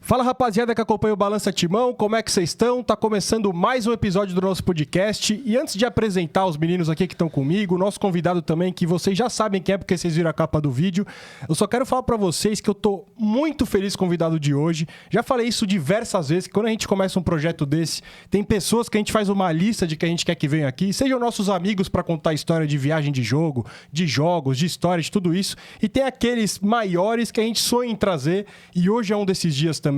Fala, rapaziada que acompanha o Balança Timão, como é que vocês estão? Tá começando mais um episódio do nosso podcast e antes de apresentar os meninos aqui que estão comigo, o nosso convidado também, que vocês já sabem quem é porque vocês viram a capa do vídeo, eu só quero falar pra vocês que eu tô muito feliz com o convidado de hoje. Já falei isso diversas vezes, que quando a gente começa um projeto desse, tem pessoas que a gente faz uma lista de que a gente quer que venham aqui, sejam nossos amigos pra contar história de viagem de jogo, de jogos, de história, de tudo isso, e tem aqueles maiores que a gente sonha em trazer e hoje é um desses dias também.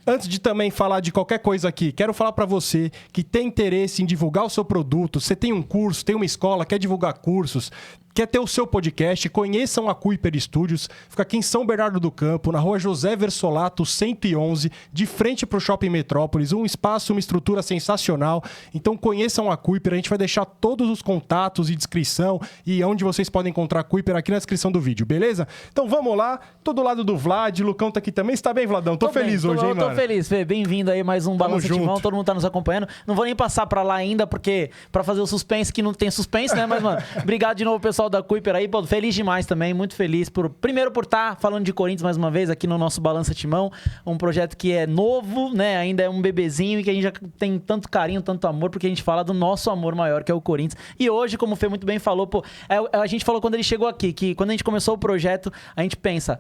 Antes de também falar de qualquer coisa aqui, quero falar para você que tem interesse em divulgar o seu produto, você tem um curso, tem uma escola, quer divulgar cursos, quer ter o seu podcast, conheçam a Kuiper Studios, fica aqui em São Bernardo do Campo, na rua José Versolato 111, de frente para o Shopping Metrópolis, um espaço, uma estrutura sensacional, então conheçam a Kuiper, a gente vai deixar todos os contatos e descrição e onde vocês podem encontrar a Kuiper aqui na descrição do vídeo, beleza? Então vamos lá, todo lado do Vlad, Lucão tá aqui também, está bem, Vladão? Tô feliz hoje, hein, mano? Tô feliz, Fê, bem-vindo aí, mais um Balança Timão, todo mundo tá nos acompanhando, não vou nem passar pra lá ainda, porque pra fazer o suspense, que não tem suspense, né, mas, mano, obrigado de novo, pessoal da Kuiper aí, pô, feliz demais também, muito feliz primeiro por estar falando de Corinthians mais uma vez aqui no nosso Balança Timão, um projeto que é novo, né, ainda é um bebezinho e que a gente já tem tanto carinho, tanto amor, porque a gente fala do nosso amor maior, que é o Corinthians. E hoje, como o Fê muito bem falou, pô, a gente falou quando ele chegou aqui, que quando a gente começou o projeto, a gente pensa...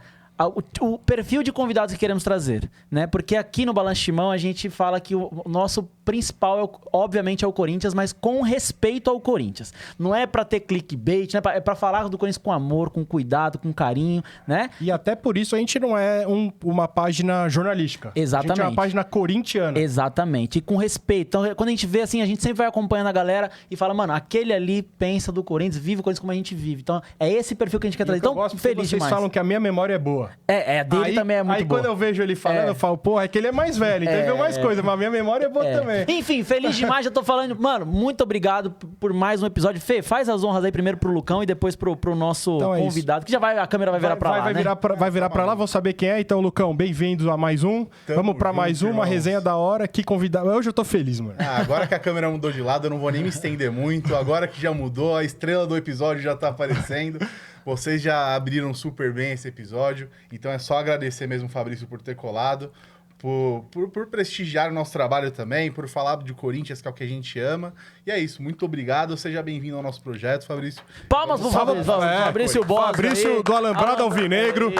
O perfil de convidados que queremos trazer, né? Porque aqui no Balança Timão a gente fala que o nosso principal, obviamente, é o Corinthians, mas com respeito ao Corinthians. Não é pra ter clickbait, né? É pra falar do Corinthians com amor, com cuidado, com carinho, né? E até por isso a gente não é uma página jornalística. Exatamente. A gente é uma página corintiana. Exatamente. E com respeito. Então, quando a gente vê assim, a gente sempre vai acompanhando a galera e fala, mano, aquele ali pensa do Corinthians, vive o Corinthians como a gente vive. Então, é esse perfil que a gente quer trazer. Então, feliz vocês demais. Falam que a minha memória é boa. A dele também é muito boa. Aí quando eu vejo ele falando, eu falo, porra, é que ele é mais velho, então ele viu mais coisa, mas a minha memória é boa também. Enfim, feliz demais, já tô falando. Mano, muito obrigado por mais um episódio. Fê, faz as honras aí primeiro pro Lucão e depois pro nosso então convidado, que já vai, a câmera vai virar pra lá, né? Vai virar pra lá, vou saber quem é. Então, Lucão, bem-vindo a mais um. Vamos pra mais uma resenha da hora. Que convidado. Hoje eu tô feliz, mano. Agora que a câmera mudou de lado, eu não vou nem me estender muito. Agora que já mudou, a estrela do episódio já tá aparecendo. Vocês já abriram super bem esse episódio, então é só agradecer mesmo, Fabrício, por ter colado, por prestigiar o nosso trabalho também, por falar de Corinthians, que é o que a gente ama. E é isso, muito obrigado, seja bem-vindo ao nosso projeto, Fabrício. Palmas pro Fabrício Bosa. Fabrício do Alambrado Alvinegro.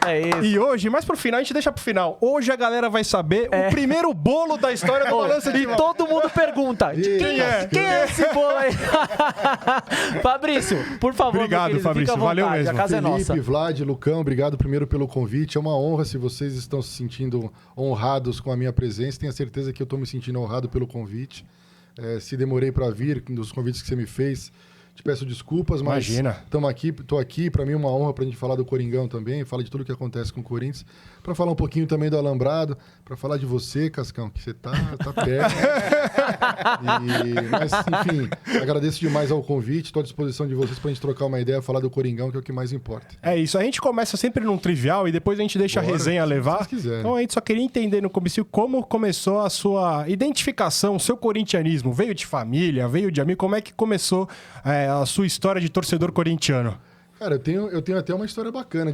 É isso. E hoje, mais pro final, a gente deixa pro final. Hoje a galera vai saber o primeiro bolo da história do Balança Timão. E todo mundo pergunta, quem é esse bolo aí? Fabrício, por favor, obrigado, Fabrício, valeu mesmo. A casa é nossa. Felipe, Vlad, Lucão, obrigado primeiro pelo convite. É uma honra se vocês estão se sentindo honrados com a minha presença. Tenho certeza que eu estou me sentindo honrado pelo convite. Se demorei para vir dos convites que você me fez, te peço desculpas, mas estou aqui. Para mim é uma honra para a gente falar do Coringão também, falar de tudo que acontece com o Corinthians, para falar um pouquinho também do Alambrado, para falar de você, Cascão, que você tá perto. Mas, enfim, agradeço demais ao convite, estou à disposição de vocês para a gente trocar uma ideia, falar do Coringão, que é o que mais importa. É isso, a gente começa sempre num trivial e depois a gente deixa a resenha levar. Se quiserem. Então a gente só queria entender no começo como começou a sua identificação, o seu corintianismo. Veio de família, veio de amigo, como é que começou a sua história de torcedor corintiano? Cara, eu tenho até uma história bacana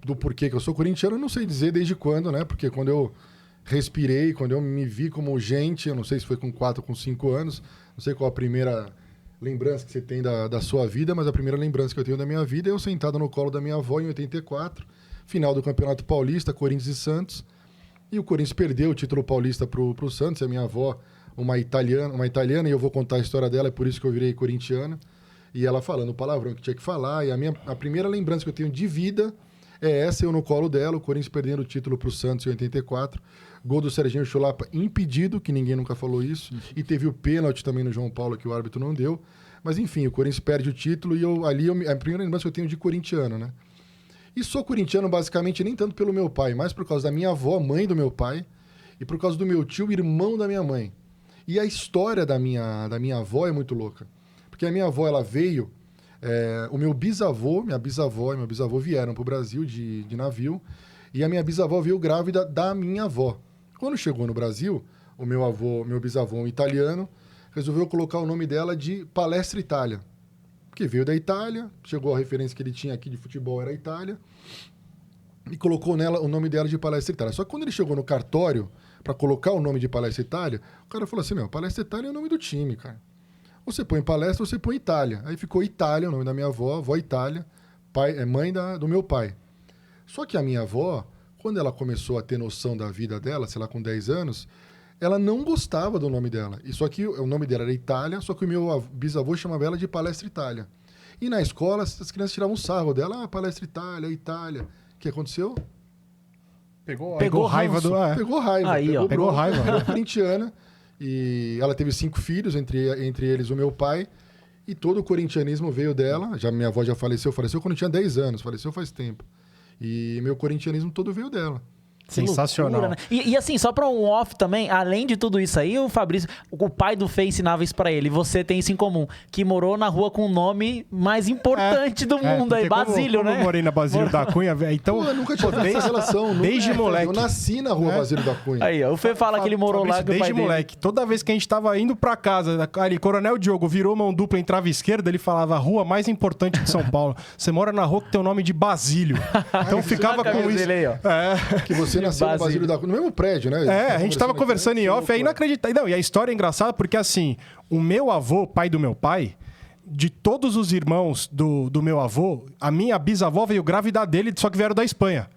do porquê que eu sou corintiano, eu não sei dizer desde quando, né? Porque quando eu respirei, quando eu me vi como gente, eu não sei se foi com 4 ou com 5 anos, não sei qual a primeira lembrança que você tem da sua vida, mas a primeira lembrança que eu tenho da minha vida é eu sentado no colo da minha avó em 84, final do Campeonato Paulista, Corinthians e Santos, e o Corinthians perdeu o título paulista pro Santos, e a minha avó, uma italiana, e eu vou contar a história dela, é por isso que eu virei corintiano. E ela falando o palavrão que tinha que falar. E a primeira lembrança que eu tenho de vida é essa, eu no colo dela, o Corinthians perdendo o título pro Santos em 84. Gol do Serginho Chulapa impedido, que ninguém nunca falou isso. E teve o pênalti também no João Paulo, que o árbitro não deu. Mas enfim, o Corinthians perde o título e a primeira lembrança que eu tenho de corintiano, né? E sou corintiano basicamente nem tanto pelo meu pai, mas por causa da minha avó, mãe do meu pai, e por causa do meu tio, irmão da minha mãe. E a história da minha avó é muito louca. Porque a minha avó, ela veio... o meu bisavô, minha bisavó e meu bisavô vieram para o Brasil de navio. E a minha bisavó veio grávida da minha avó. Quando chegou no Brasil, o meu bisavô, um italiano, resolveu colocar o nome dela de Palestra Itália. Porque veio da Itália, chegou a referência que ele tinha aqui de futebol era a Itália. e colocou nela o nome dela de Palestra Itália. Só que quando ele chegou no cartório para colocar o nome de Palestra Itália, o cara falou assim, Palestra Itália é o nome do time, cara. Ou você põe Palestra ou você põe Itália. Aí ficou Itália, o nome da minha avó, avó Itália, mãe do meu pai. Só que a minha avó, quando ela começou a ter noção da vida dela, sei lá, com 10 anos, ela não gostava do nome dela. E só que o nome dela era Itália, só que o meu bisavô chamava ela de Palestra Itália. E na escola, as crianças tiravam sarro dela, Palestra Itália, Itália. O que aconteceu? Pegou raiva do... Pegou raiva. Aí, pegou raiva. Ela é corintiana. E ela teve 5 filhos, entre eles o meu pai. E todo o corintianismo veio dela. Minha avó já faleceu quando eu tinha 10 anos. Faleceu faz tempo. E meu corintianismo todo veio dela. Sensacional. Loucura, né? E assim, só pra um off também, além de tudo isso aí, o Fabrício, o pai do Fê ensinava isso pra ele. Você tem isso em comum, que morou na rua com o nome mais importante do mundo aí, Basílio, né? Eu morei na Basílio da Cunha, então... Pô, eu nunca tinha visto essa relação. Desde moleque. Eu nasci na rua Basílio da Cunha. Aí, ó, o Fê fala que ele morou lá com o pai desde dele. moleque. Toda vez que a gente tava indo pra casa, ali, Coronel Diogo virou mão dupla, entrava esquerda, ele falava, a rua mais importante de São Paulo. Você mora na rua que tem o nome de Basílio. Então ficava com isso. Aí, ó. Que você nasceu no Basílio da Cunha, no mesmo prédio, né? A gente tava conversando em off, é inacreditável. Não, e a história é engraçada porque, assim, o meu avô, pai do meu pai, de todos os irmãos do meu avô, a minha bisavó veio grávida dele, só que vieram da Espanha.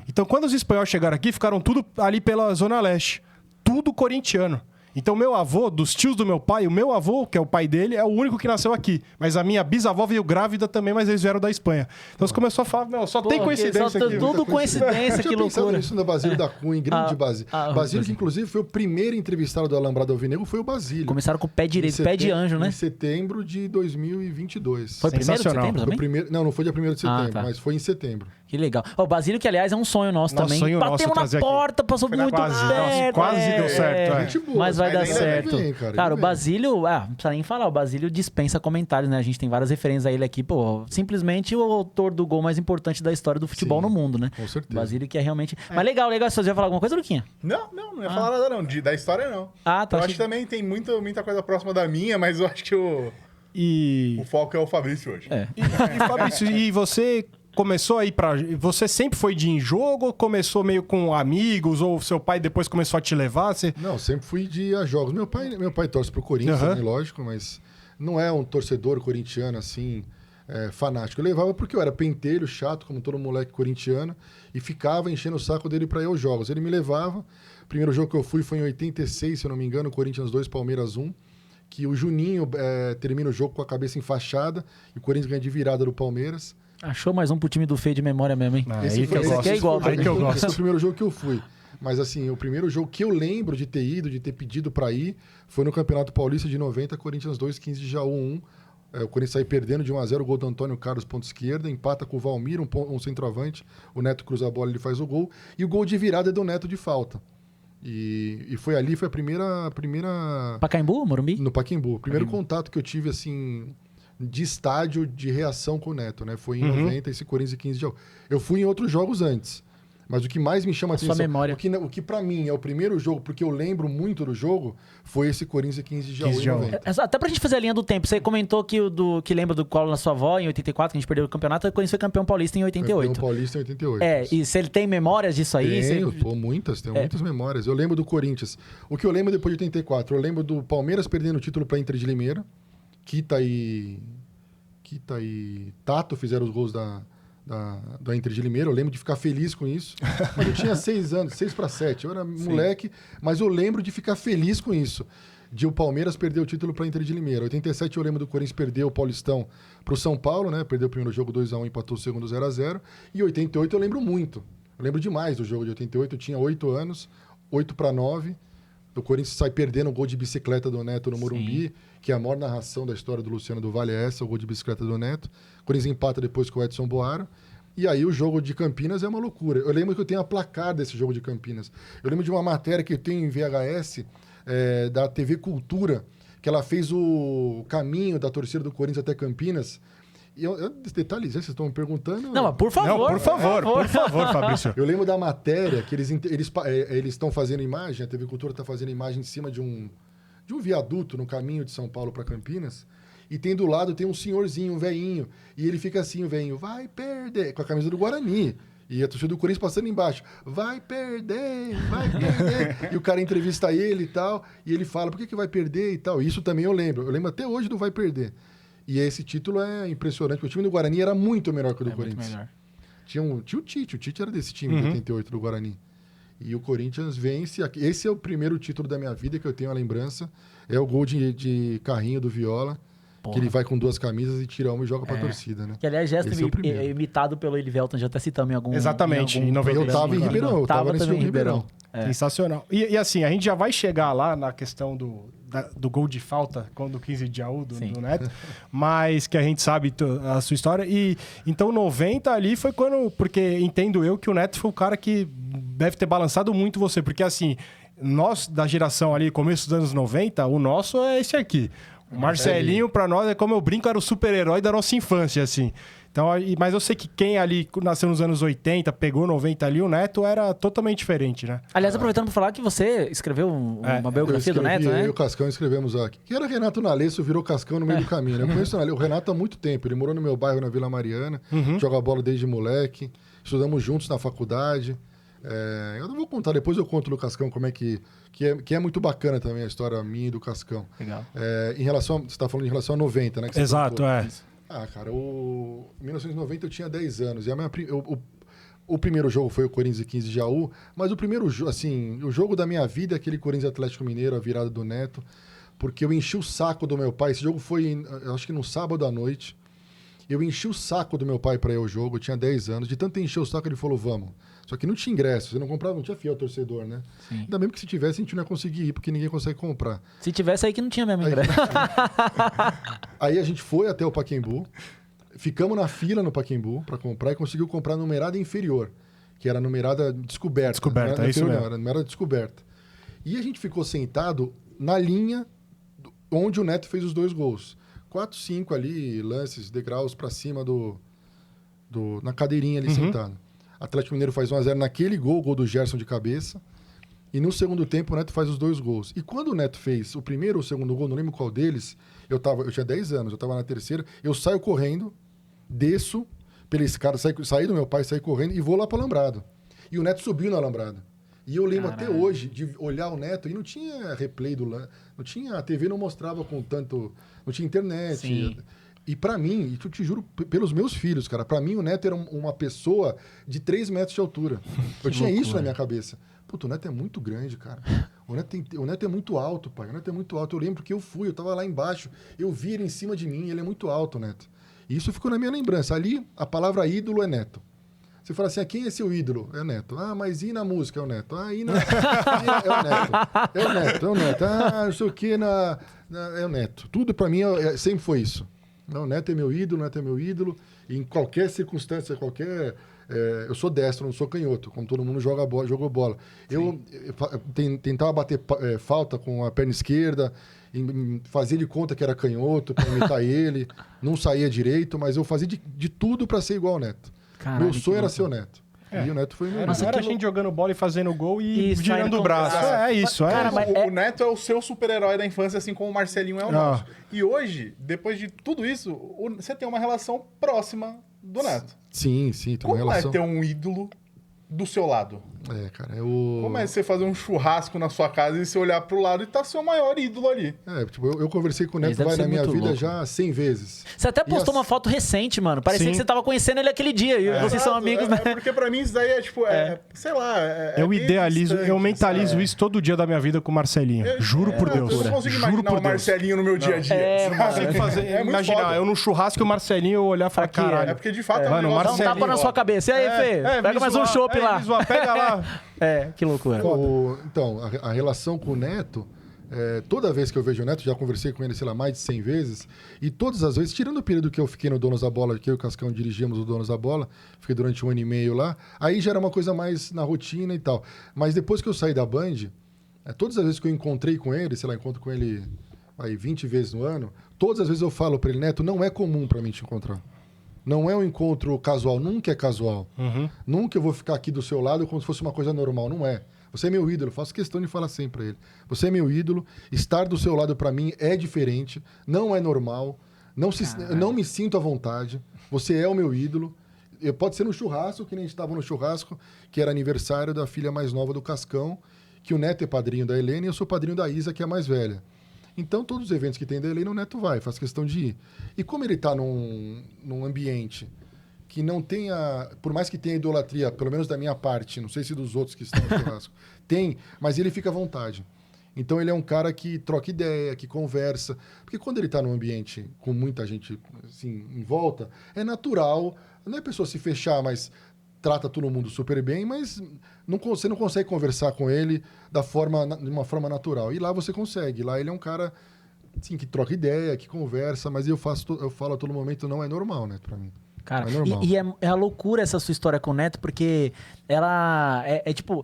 Então, quando os espanhóis chegaram aqui, ficaram tudo ali pela Zona Leste. Tudo corintiano. Então, meu avô, dos tios do meu pai, o meu avô, que é o pai dele, é o único que nasceu aqui. Mas a minha bisavó veio grávida também, mas eles vieram da Espanha. Então, você começou a falar, só tem coincidência aqui. Tudo coincidência, que loucura. Isso no Basílio da Cunha, grande Basílio. Basílio, que inclusive foi o primeiro entrevistado do Alambrado Alvinegro, foi o Basílio. Começaram com o pé direito, pé de anjo, né? Em setembro de 2022. Foi 1º de setembro também? Não foi dia 1º de setembro, mas foi em setembro. Que legal. O Basílio, que aliás é um sonho nosso também. Batemos na porta, passou muito perto. Quase deu certo. Mas vai dar certo. Cara, o Basílio, não precisa nem falar, o Basílio dispensa comentários, né? A gente tem várias referências a ele aqui, simplesmente o autor do gol mais importante da história do futebol no mundo, né? Com certeza. O Basílio que é realmente... Mas legal, você ia falar alguma coisa, Luquinha? Não ia falar nada não, da história não. Tá. Eu acho que também tem muita coisa próxima da minha, mas eu acho que o foco é o Fabrício hoje. E Fabrício, e você... Começou aí Você sempre foi de ir em jogo? Começou meio com amigos? Ou seu pai depois começou a te levar? Não, sempre fui de ir a jogos. Meu pai torce pro Corinthians, também, lógico, mas não é um torcedor corintiano assim, fanático. Eu levava porque eu era pentelho, chato, como todo moleque corintiano, e ficava enchendo o saco dele para ir aos jogos. Ele me levava. O primeiro jogo que eu fui foi em 86, se eu não me engano, Corinthians 2, Palmeiras 1. Que o Juninho termina o jogo com a cabeça enfaixada e o Corinthians ganha de virada do Palmeiras. Achou mais um pro time do Feio de memória mesmo, hein? Esse aqui é igual. Aí que eu gosto. Esse foi o primeiro jogo que eu fui. Mas assim, o primeiro jogo que eu lembro de ter ido, de ter pedido para ir, foi no Campeonato Paulista de 90, Corinthians 2, 15 de Jaú 1. O Corinthians sai perdendo de 1-0, o gol do Antônio Carlos, ponto esquerda, empata com o Valmir, um centroavante, o Neto cruza a bola, ele faz o gol, e o gol de virada é do Neto de falta. E foi a primeira... Pacaembu, Morumbi? No Pacaembu. O primeiro contato que eu tive, assim... de estádio de reação com o Neto, né? Foi em 90, esse Corinthians e 15 de Jaú. Eu fui em outros jogos antes, mas o que mais me chama a atenção... Sua memória. O que pra mim é o primeiro jogo, porque eu lembro muito do jogo, foi esse Corinthians e 15 de Jaú em 90. Até pra gente fazer a linha do tempo, você comentou que lembra do colo na sua avó em 84, que a gente perdeu o campeonato, o Corinthians foi campeão paulista em 88. Campeão paulista em 88. E se ele tem memórias disso aí... Tenho muitas memórias. Eu lembro do Corinthians. O que eu lembro depois de 84, eu lembro do Palmeiras perdendo o título pra Inter de Limeira, Kita e Tato fizeram os gols da Inter de Limeira. Eu lembro de ficar feliz com isso. Mas eu tinha 6 anos, 6 para 7. Eu era moleque, mas eu lembro de ficar feliz com isso. De o Palmeiras perder o título para Inter de Limeira. 87 eu lembro do Corinthians perder o Paulistão para o São Paulo, né? Perdeu o primeiro jogo 2-1, empatou o segundo 0-0. E 88 eu lembro muito. Eu lembro demais do jogo de 88. Eu tinha 8 anos, 8 para 9. O Corinthians sai perdendo o gol de bicicleta do Neto no Morumbi, que é a maior narração da história do Luciano do Vale é essa, o gol de bicicleta do Neto. O Corinthians empata depois com o Edson Boaro. E aí o jogo de Campinas é uma loucura. Eu lembro que eu tenho a placar desse jogo de Campinas. Eu lembro de uma matéria que eu tenho em VHS da TV Cultura, que ela fez o caminho da torcida do Corinthians até Campinas. E detalhes, vocês estão me perguntando? Não, mas por favor. Não, por favor, Fabrício. Eu lembro da matéria que eles estão fazendo imagem, a TV Cultura está fazendo imagem em cima de um viaduto no caminho de São Paulo para Campinas, e do lado tem um senhorzinho, um velhinho, e ele fica assim, o velhinho, vai perder, com a camisa do Guarani. E a torcida do Corinthians passando embaixo. Vai perder, vai perder. E o cara entrevista ele e tal. E ele fala, por que vai perder e tal. Isso também eu lembro. Eu lembro até hoje do vai perder. E esse título é impressionante. Porque o time do Guarani era muito melhor que o do Corinthians. Tinha o Tite. O Tite era desse time de 88 do Guarani. E o Corinthians vence. Esse é o primeiro título da minha vida que eu tenho a lembrança. É o gol de carrinho do Viola. Porra. Que ele vai com 2 camisas e tira uma e joga pra torcida, né? Que, aliás, gesto imitado pelo Elivelton, já até citamos em algum... Exatamente, em 90. Eu tava em Ribeirão, eu tava nesse jogo em Ribeirão. Sensacional. E assim, a gente já vai chegar lá na questão do gol de falta, do 15 de Jaú, do Neto, mas que a gente sabe a sua história. E então 90 ali foi quando... Porque entendo eu que o Neto foi o cara que deve ter balançado muito você, porque assim, nós da geração ali, começo dos anos 90, o nosso é esse aqui. O Marcelinho, pra nós, é como eu brinco, era o super-herói da nossa infância, assim. Então, mas eu sei que quem ali nasceu nos anos 80, pegou 90 ali, o Neto era totalmente diferente, né? Aliás, aproveitando para falar que você escreveu uma biografia do Neto, né? Eu e o Cascão escrevemos aqui. Que era Renato Nalesso, virou Cascão no meio do caminho, né? Eu conheço o Renato há muito tempo. Ele morou no meu bairro, na Vila Mariana. Joga bola desde moleque. Estudamos juntos na faculdade. Eu não vou contar, depois eu conto do Cascão como é que é muito bacana também a história minha e do Cascão. Legal. Em relação, você está falando em relação a 90, né? Que Exato, cara, em 1990 eu tinha 10 anos. E o primeiro jogo foi o Corinthians e 15 de Jaú, mas o primeiro jogo, assim, o jogo da minha vida é aquele Corinthians Atlético Mineiro, a virada do Neto, porque eu enchi o saco do meu pai. Esse jogo foi, acho que no sábado à noite. Eu enchi o saco do meu pai para ir ao jogo, eu tinha 10 anos. De tanto encher o saco, ele falou, vamos. Só que não tinha ingresso, você não comprava, não tinha fiel torcedor, né? Sim. Ainda mesmo que se tivesse, a gente não ia conseguir ir, porque ninguém consegue comprar. Se tivesse aí que não tinha mesmo ingresso. Aí a gente foi até o Pacaembu, ficamos na fila no Pacaembu para comprar e conseguiu comprar a numerada inferior, que era a numerada descoberta. Descoberta, é isso mesmo. Era a numerada descoberta. E a gente ficou sentado na linha onde o Neto fez os 2 gols. 4, 5 ali, lances, degraus para cima na cadeirinha ali sentado. Atlético Mineiro faz 1-0 naquele gol do Gerson de cabeça. E no segundo tempo o Neto faz os 2 gols. E quando o Neto fez o primeiro ou o segundo gol, não lembro qual deles, eu tinha 10 anos, eu estava na terceira, eu saio correndo, desço pela escada, saí do meu pai, saí correndo e vou lá para o alambrado. E o Neto subiu no alambrado. E eu lembro até hoje de olhar o Neto e não tinha replay não tinha, a TV não mostrava com tanto, não tinha internet. Sim. E pra mim, eu te juro, pelos meus filhos, cara, pra mim o Neto era uma pessoa de 3 metros de altura. Eu tinha isso na minha cabeça. Puta, o Neto é muito grande, cara. O Neto é muito alto, pai. O Neto é muito alto. Eu lembro que eu tava lá embaixo, eu vi ele em cima de mim, ele é muito alto, o Neto. E isso ficou na minha lembrança. Ali, a palavra ídolo é Neto. Você fala assim, quem é seu ídolo? É o Neto. Ah, mas e na música? É o Neto. Ah, e na... é o Neto. É o Neto. Ah, não sei o que, é o Neto. Tudo pra mim sempre foi isso. Não, o Neto é meu ídolo, em qualquer circunstância, eu sou destro, não sou canhoto, como todo mundo jogou bola. Eu tentava bater falta com a perna esquerda, fazia de conta que era canhoto para imitar ele, não saía direito, mas eu fazia de tudo para ser igual ao Neto. Caralho, meu sonho era ser o Neto. E o Neto foi o meu. Não era a gente jogando bola e fazendo gol e girando o braço. É isso. Cara, o Neto é o seu super-herói da infância, assim como o Marcelinho é o nosso. E hoje, depois de tudo isso, você tem uma relação próxima do Neto. Sim, tem uma relação. Como é ter um ídolo do seu lado? Cara, Como é você fazer um churrasco na sua casa e você olhar pro lado e tá seu maior ídolo ali? Eu conversei com o Neto na minha vida louco. Já 100 vezes. Você até postou uma foto recente, mano. Parecia que você tava conhecendo ele aquele dia. E vocês são amigos, né? Porque pra mim isso daí sei lá... eu idealizo, eu mentalizo isso todo dia da minha vida com o Marcelinho. Juro por Deus. Eu não consigo imaginar o Marcelinho no meu dia a dia. Imaginar, eu no churrasco e o Marcelinho eu olhar e falar, caralho. É porque de fato... Mano, dá um tapa na sua cabeça. E aí, Fê? Pega mais um chopp lá. Pega lá. Que loucura. Então, a relação com o Neto, toda vez que eu vejo o Neto, já conversei com ele, sei lá, mais de 100 vezes, e todas as vezes, tirando o período que eu fiquei no Donos da Bola, que eu e o Cascão dirigíamos o Donos da Bola, fiquei durante 1 ano e meio lá, aí já era uma coisa mais na rotina e tal. Mas depois que eu saí da Band, todas as vezes que eu encontrei com ele, sei lá, encontro com ele 20 vezes no ano, todas as vezes eu falo para ele, Neto, não é comum para mim te encontrar. Não é um encontro casual, nunca é casual. Nunca eu vou ficar aqui do seu lado como se fosse uma coisa normal, não é. Você é meu ídolo, eu faço questão de falar sempre para ele. Você é meu ídolo, estar do seu lado para mim é diferente, não é normal, não me sinto à vontade, você é o meu ídolo. pode ser no churrasco, que nem a gente estava no churrasco, que era aniversário da filha mais nova do Cascão, que o Neto é padrinho da Helena e eu sou padrinho da Isa, que é a mais velha. Então, todos os eventos que tem da Helena, o Neto vai, faz questão de ir. E como ele está num ambiente que não tenha, por mais que tenha idolatria, pelo menos da minha parte, não sei se dos outros que estão no churrasco, tem, mas ele fica à vontade. Então ele é um cara que troca ideia, que conversa. Porque quando ele está num ambiente com muita gente assim, em volta, é natural, não é a pessoa se fechar, mas trata todo mundo super bem, mas você não consegue conversar com ele de uma forma natural. E lá você consegue. Lá ele é um cara assim, que troca ideia, que conversa, mas eu falo a todo momento, não é normal, né, pra mim. Cara, é normal. é a loucura essa sua história com o Neto, porque ela tipo,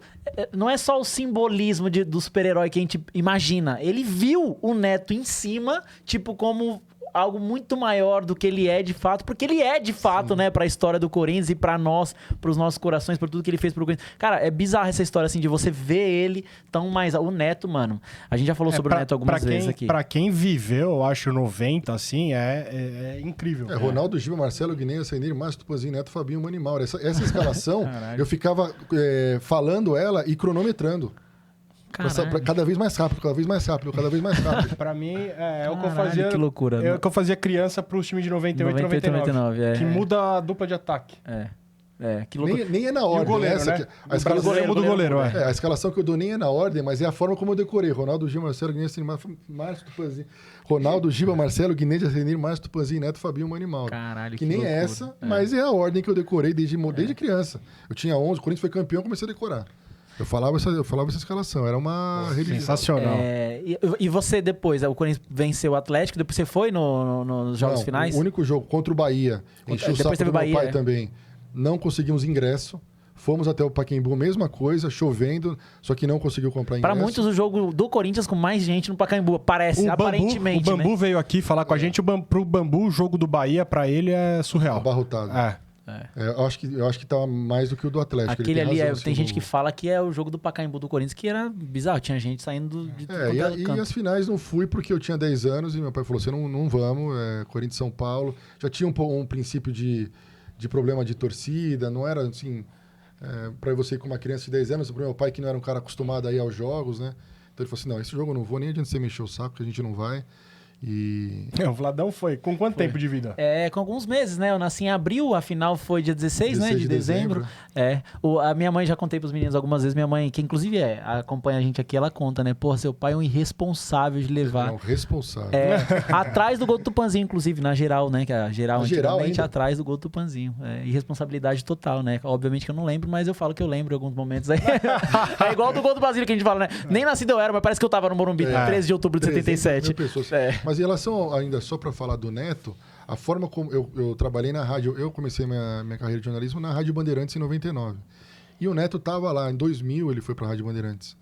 não é só o simbolismo do super-herói que a gente imagina. Ele viu o Neto em cima, tipo, como algo muito maior do que ele é de fato, porque ele é de fato, né, pra história do Corinthians e pra nós, pros nossos corações, por tudo que ele fez pro Corinthians. Cara, é bizarra essa história, assim, de você ver ele tão mais... O Neto, mano, a gente já falou sobre o Neto algumas vezes aqui. Pra quem viveu, eu acho, 90, assim, é incrível. Ronaldo, Giba, Marcelo, Guiné, Senir, Márcio Tupanzinho, Neto, Fabinho, Manimal. Essa escalação, eu ficava falando ela e cronometrando. Pra cada vez mais rápido, cada vez mais rápido, cada vez mais rápido. Pra mim, é o que eu fazia... Que loucura. É o que eu fazia criança pros times de 98 e 99. Que muda a dupla de ataque. Que loucura. Nem é na ordem. E o goleiro, né? A escalação do goleiro, a escalação que eu dou nem é na ordem, mas é a forma como eu decorei. Ronaldo, Giba, Marcelo, Guiné, Márcio Tupanzinho. Ronaldo, Giba, Marcelo, Guiné, Senir, Márcio Tupanzinho, Neto, Fabinho, Manimal. Caralho, que nem loucura. É essa, mas é a ordem que eu decorei desde criança. Eu tinha 11, o Corinthians foi campeão, comecei a decorar. Eu falava essa escalação, era uma religião. Sensacional. E você depois, o Corinthians venceu o Atlético, depois você foi nos jogos finais? O único jogo contra o Bahia, enchi o saco do meu pai também. Não conseguimos ingresso, fomos até o Pacaembu, mesma coisa, chovendo, só que não conseguiu comprar ingresso. Para muitos, o jogo do Corinthians com mais gente no Pacaembu, parece, aparentemente. O Bambu veio aqui falar com a gente, pro Bambu, o jogo do Bahia, pra ele, é surreal. Abarrotado. Eu acho que tá mais do que o do Atlético. Aquele ali, tem gente que fala que é o jogo do Pacaembu do Corinthians, que era bizarro, tinha gente saindo de tudo e as finais não fui porque eu tinha 10 anos e meu pai falou, você não vamos, Corinthians São Paulo. Já tinha um princípio de problema de torcida, não era assim, pra você ir com uma criança de 10 anos, pro meu pai que não era um cara acostumado a ir aos jogos, né? Então ele falou assim, não, esse jogo eu não vou, nem adianta você mexer o saco, que a gente não vai. O Vladão foi. Com quanto tempo de vida? Com alguns meses, né? Eu nasci em abril, a final foi dia 16 né? De dezembro. A minha mãe, já contei pros meninos algumas vezes, minha mãe, que inclusive acompanha a gente aqui, ela conta, né? Porra, seu pai é um irresponsável de levar. Responsável. Atrás do gol do Tupanzinho, inclusive, na geral, né? Que a geral antigamente atrás do gol do Tupanzinho. Irresponsabilidade total, né? Obviamente que eu não lembro, mas eu falo que eu lembro em alguns momentos aí. É igual do gol do Basílio que a gente fala, né? Nem nascido eu era, mas parece que eu tava no Morumbi, 13 de outubro de 77. Mas em relação, ainda só para falar do Neto, a forma como eu trabalhei na rádio, eu comecei minha carreira de jornalismo na Rádio Bandeirantes em 99. E o Neto estava lá, em 2000 ele foi para a Rádio Bandeirantes.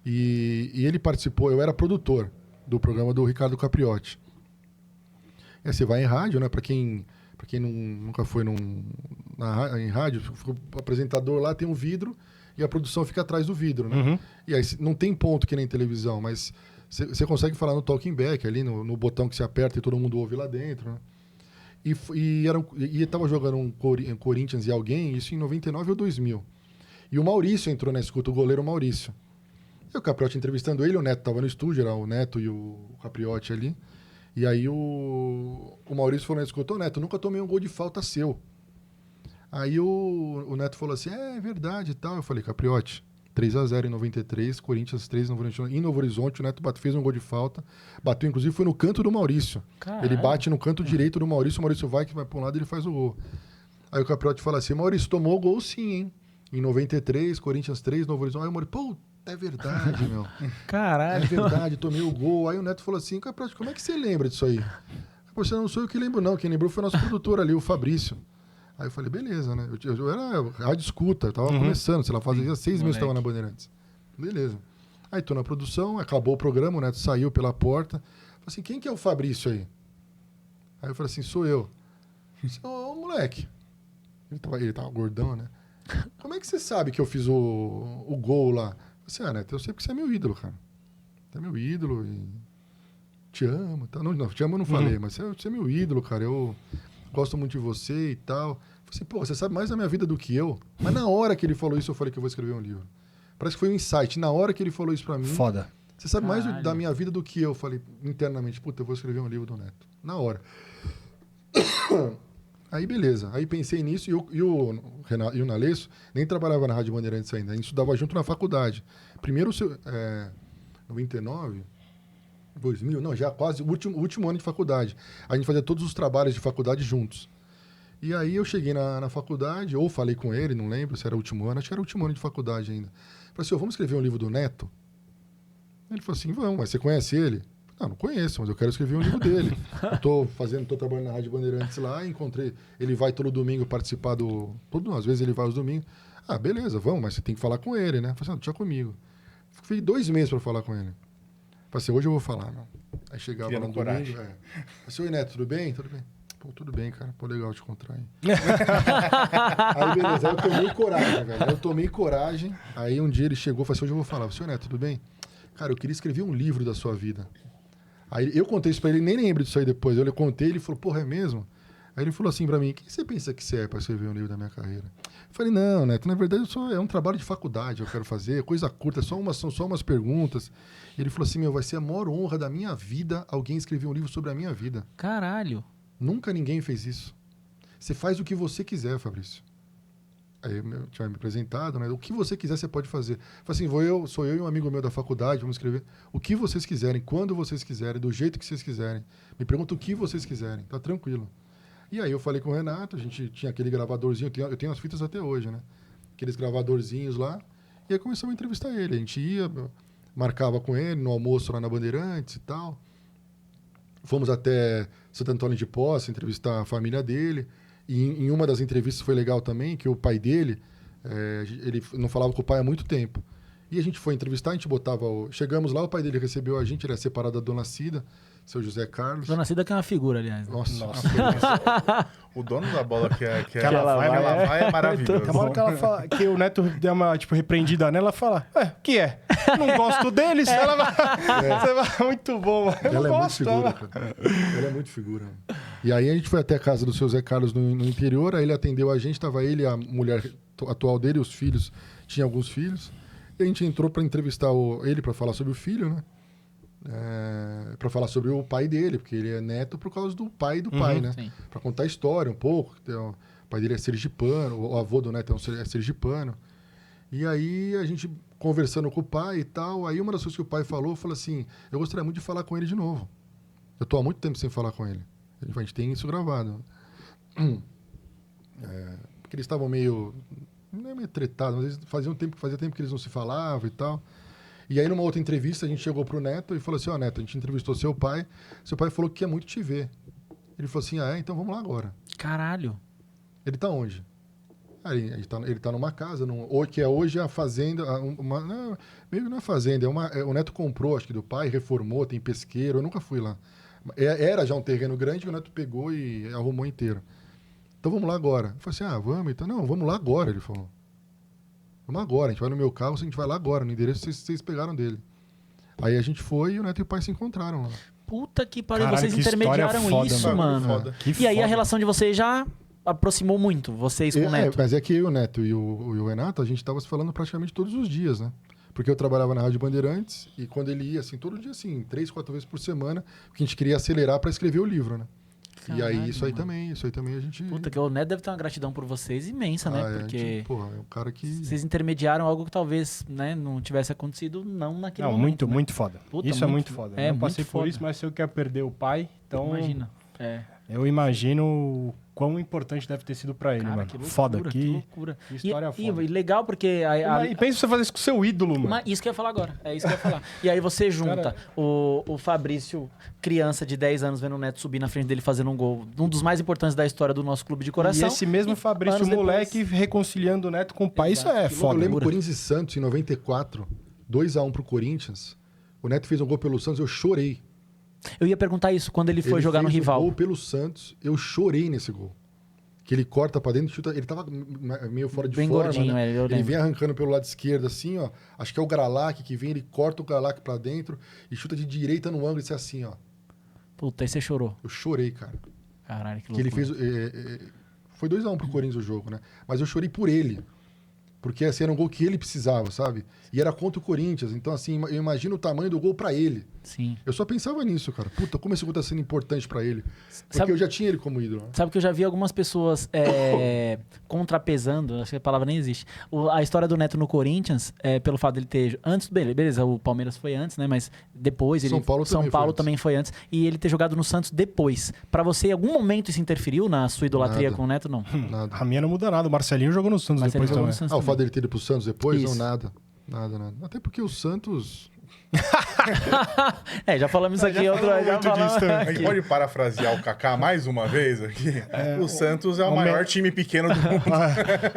E ele participou, eu era produtor do programa do Ricardo Capriotti. Você vai em rádio, né? Para quem nunca foi em rádio, o apresentador lá tem um vidro e a produção fica atrás do vidro, né? Uhum. E aí não tem ponto que nem televisão, mas você consegue falar no talking back, ali no botão que você aperta e todo mundo ouve lá dentro, né? E estava jogando um Corinthians e alguém, isso em 99 ou 2000. E o Maurício entrou na escuta, o goleiro Maurício. E o Capriotti entrevistando ele, o Neto estava no estúdio, era o Neto e o Capriotti ali. E aí o Maurício falou na escuta, Neto, nunca tomei um gol de falta seu. Aí o Neto falou assim, é verdade e tal. Eu falei, Capriotti, 3-0 em 93, Corinthians 3 em Novo Horizonte, o Neto fez um gol de falta, bateu, inclusive foi no canto do Maurício. Caralho. Ele bate no canto direito do Maurício, o Maurício vai para um lado e ele faz o gol. Aí o Capriotti fala assim, Maurício, tomou o gol sim, hein? Em 93, Corinthians 3, Novo Horizonte. Aí o Maurício, pô, é verdade, meu. Caralho. É verdade, tomei o gol. Aí o Neto falou assim, Capriotti, como é que você lembra disso aí? Você não sou eu que lembro não, quem lembrou foi o nosso produtor ali, o Fabrício. Aí eu falei, beleza, né? Eu era rádio escuta, eu tava começando, sei lá, fazia 6 meses que eu tava na Bandeirantes. Beleza. Aí tô na produção, acabou o programa, o Neto saiu pela porta. Falei assim, quem que é o Fabrício aí? Aí eu falei assim, sou eu. Ô, moleque. Ele tava gordão, né? Como é que você sabe que eu fiz o gol lá? Eu falei assim, Neto, eu sei porque você é meu ídolo, cara. Você é meu ídolo e te amo. Tá? Não, te amo eu não falei, mas você é meu ídolo, cara. gosto muito de você e tal. Eu falei assim, pô, você sabe mais da minha vida do que eu? Mas na hora que ele falou isso, eu falei que eu vou escrever um livro. Parece que foi um insight. Na hora que ele falou isso pra mim... Foda. Você sabe mais da minha vida do que eu. Eu falei internamente, puta, eu vou escrever um livro do Neto. Na hora. Aí, beleza. Aí pensei nisso e o Nalesso nem trabalhava na Rádio Bandeirantes ainda. A gente estudava junto na faculdade. Primeiro, 99... 2000, não, já quase o último ano de faculdade. A gente fazia todos os trabalhos de faculdade juntos. E aí eu cheguei na faculdade, ou falei com ele, não lembro se era o último ano, acho que era o último ano de faculdade ainda. Falei assim, vamos escrever um livro do Neto? Ele falou assim, vamos, mas você conhece ele? Não conheço, mas eu quero escrever um livro dele. Eu tô trabalhando na Rádio Bandeirantes lá, encontrei, ele vai todo domingo participar às vezes ele vai aos domingos. Ah, beleza, vamos, mas você tem que falar com ele, né? Eu falei assim, deixa comigo. Fiquei 2 meses para falar com ele. Falei assim, hoje eu vou falar, não. Aí chegava lá no domingo, Falei assim, oi Neto, tudo bem? Tudo bem. Pô, tudo bem, cara. Pô, legal te encontrar aí. Aí, beleza. Aí eu tomei coragem, velho. Aí um dia ele chegou e falou assim, hoje eu vou falar. Senhor Neto, tudo bem? Cara, eu queria escrever um livro da sua vida. Aí eu contei isso pra ele, nem lembro disso aí depois. Eu contei, ele falou, porra, é mesmo? Aí ele falou assim pra mim, quem você pensa que você é pra escrever um livro da minha carreira? Eu falei, não, Neto, na verdade é um trabalho de faculdade, eu quero fazer, coisa curta, são só umas perguntas. E ele falou assim, vai ser a maior honra da minha vida alguém escrever um livro sobre a minha vida. Caralho. Nunca ninguém fez isso. Você faz o que você quiser, Fabrício. Aí eu tinha me apresentado, né? O que você quiser, você pode fazer. Eu falei assim, sou eu e um amigo meu da faculdade, vamos escrever o que vocês quiserem, quando vocês quiserem, do jeito que vocês quiserem. Me pergunta o que vocês quiserem, tá tranquilo. E aí eu falei com o Renato, a gente tinha aquele gravadorzinho, eu tenho as fitas até hoje, né? Aqueles gravadorzinhos lá. E aí começamos a entrevistar ele. A gente ia, marcava com ele no almoço lá na Bandeirantes e tal. Fomos até Santo Antônio de Posse entrevistar a família dele. E em uma das entrevistas foi legal também, que o pai dele, ele não falava com o pai há muito tempo. E a gente foi entrevistar, a gente chegamos lá, o pai dele recebeu a gente, ele é separado da Dona Cida, seu José Carlos. Dona Cida que é uma figura, aliás. Nossa. O dono da bola que ela vai é maravilhoso. Tem uma hora que ela fala que o Neto deu uma repreendida nela, ela fala, que é? Não gosto deles? Ela vai... Você vai muito bom. Ela é muito figura, cara. Ela é muito figura. E aí a gente foi até a casa do seu Zé Carlos no interior, aí ele atendeu a gente, tava ele, a mulher atual dele, os filhos, tinha alguns filhos. E a gente entrou para entrevistar ele para falar sobre o filho, né? Para falar sobre o pai dele, porque ele é neto por causa do pai do pai, né? Para contar a história um pouco. O pai dele é sergipano, o avô do neto é sergipano. E aí a gente conversando com o pai e tal, aí uma das coisas que o pai falou assim, eu gostaria muito de falar com ele de novo. Eu tô há muito tempo sem falar com ele. A gente tem isso gravado. Porque eles estavam meio tretados, mas fazia tempo que eles não se falavam e tal. E aí, numa outra entrevista, a gente chegou pro Neto e falou assim, Neto, a gente entrevistou seu pai falou que quer muito te ver. Ele falou assim, então vamos lá agora. Caralho. Ele tá onde? Ele tá numa casa, que é hoje a fazenda, meio que não é fazenda, o Neto comprou, acho que do pai, reformou, tem pesqueiro, eu nunca fui lá. Era já um terreno grande que o Neto pegou e arrumou inteiro. Então vamos lá agora. Eu falei assim, vamos, então. Não, vamos lá agora, ele falou. Vamos agora, a gente vai no meu carro, a gente vai lá agora, no endereço que vocês pegaram dele. Aí a gente foi e o Neto e o pai se encontraram lá. Puta que pariu, Caralho, vocês que intermediaram foda, isso, mano. Foda. E aí a relação de vocês já aproximou muito, vocês com o Neto. Mas é que eu e o Neto e o Renato, a gente tava se falando praticamente todos os dias, né? Porque eu trabalhava na Rádio Bandeirantes e quando ele ia, assim, todo dia, assim, 3, 4 vezes por semana, porque a gente queria acelerar para escrever o livro, né? Caralho, e aí, isso aí também a gente... Puta, que o Neto deve ter uma gratidão por vocês imensa, né? Porque é um cara que... vocês intermediaram algo que talvez, né, não tivesse acontecido, não naquele momento. Muito, né? muito foda. Puta, isso é muito foda. É, eu não passei muito por foda. isso, mas se eu quero perder o pai, então... Imagina. Eu imagino o quão importante deve ter sido pra ele, Cara, mano. que loucura, foda, que loucura. que história foda. E legal porque... E pensa você fazer isso com o seu ídolo, mano. Isso que eu ia falar agora. É isso que eu ia falar. E aí você junta o Fabrício, criança de 10 anos, vendo o Neto subir na frente dele fazendo um gol. Um dos mais importantes da história do nosso clube de coração. E esse mesmo Fabrício, anos moleque, depois... reconciliando o Neto com o pai. Exato, isso é que foda. Eu lembro Corinthians e Santos, em 94, 2-1 pro Corinthians. O Neto fez um gol pelo Santos, eu chorei. Eu ia perguntar isso quando ele foi jogar no rival. Ele fez um gol pelo Santos, eu chorei nesse gol. Que ele corta pra dentro e chuta. Ele tava meio fora de bem forma, gordinho, né? eu Ele lembro. vem arrancando pelo lado esquerdo, assim, ó. Acho que é o Gralac que vem, ele corta o Gralac pra dentro e chuta de direita no ângulo e é assim, ó. Puta, aí você chorou. Eu chorei, cara. Caralho, que Que ele loucura. fez... foi 2-1 pro Corinthians o jogo, né? Mas eu chorei por ele. Porque assim, era um gol que ele precisava, sabe? E era contra o Corinthians. Então, assim, eu imagino o tamanho do gol pra ele. Sim. Eu só pensava nisso, cara. Puta, como esse gol tá sendo importante pra ele. Porque Sabe- eu já tinha ele como ídolo. Né? Sabe que eu já vi algumas pessoas contrapesando, acho que a palavra nem existe, a história do Neto no Corinthians, pelo fato dele ter... Antes, beleza, o Palmeiras foi antes, né? Mas depois... São Paulo também foi antes. E ele ter jogado no Santos depois. Pra você, em algum momento isso interferiu na sua idolatria Nada. com o Neto? Não. Nada. A minha não muda nada. O Marcelinho jogou no Santos Marcelinho depois jogou também. no Santos Ah, o também. fato dele ter ido pro Santos depois? Isso. Não, nada. Nada. Até porque o Santos... Já falamos isso aqui. Já muito falamos disso também. A gente pode parafrasear o Kaká mais uma vez aqui? O Santos é o maior time pequeno do mundo.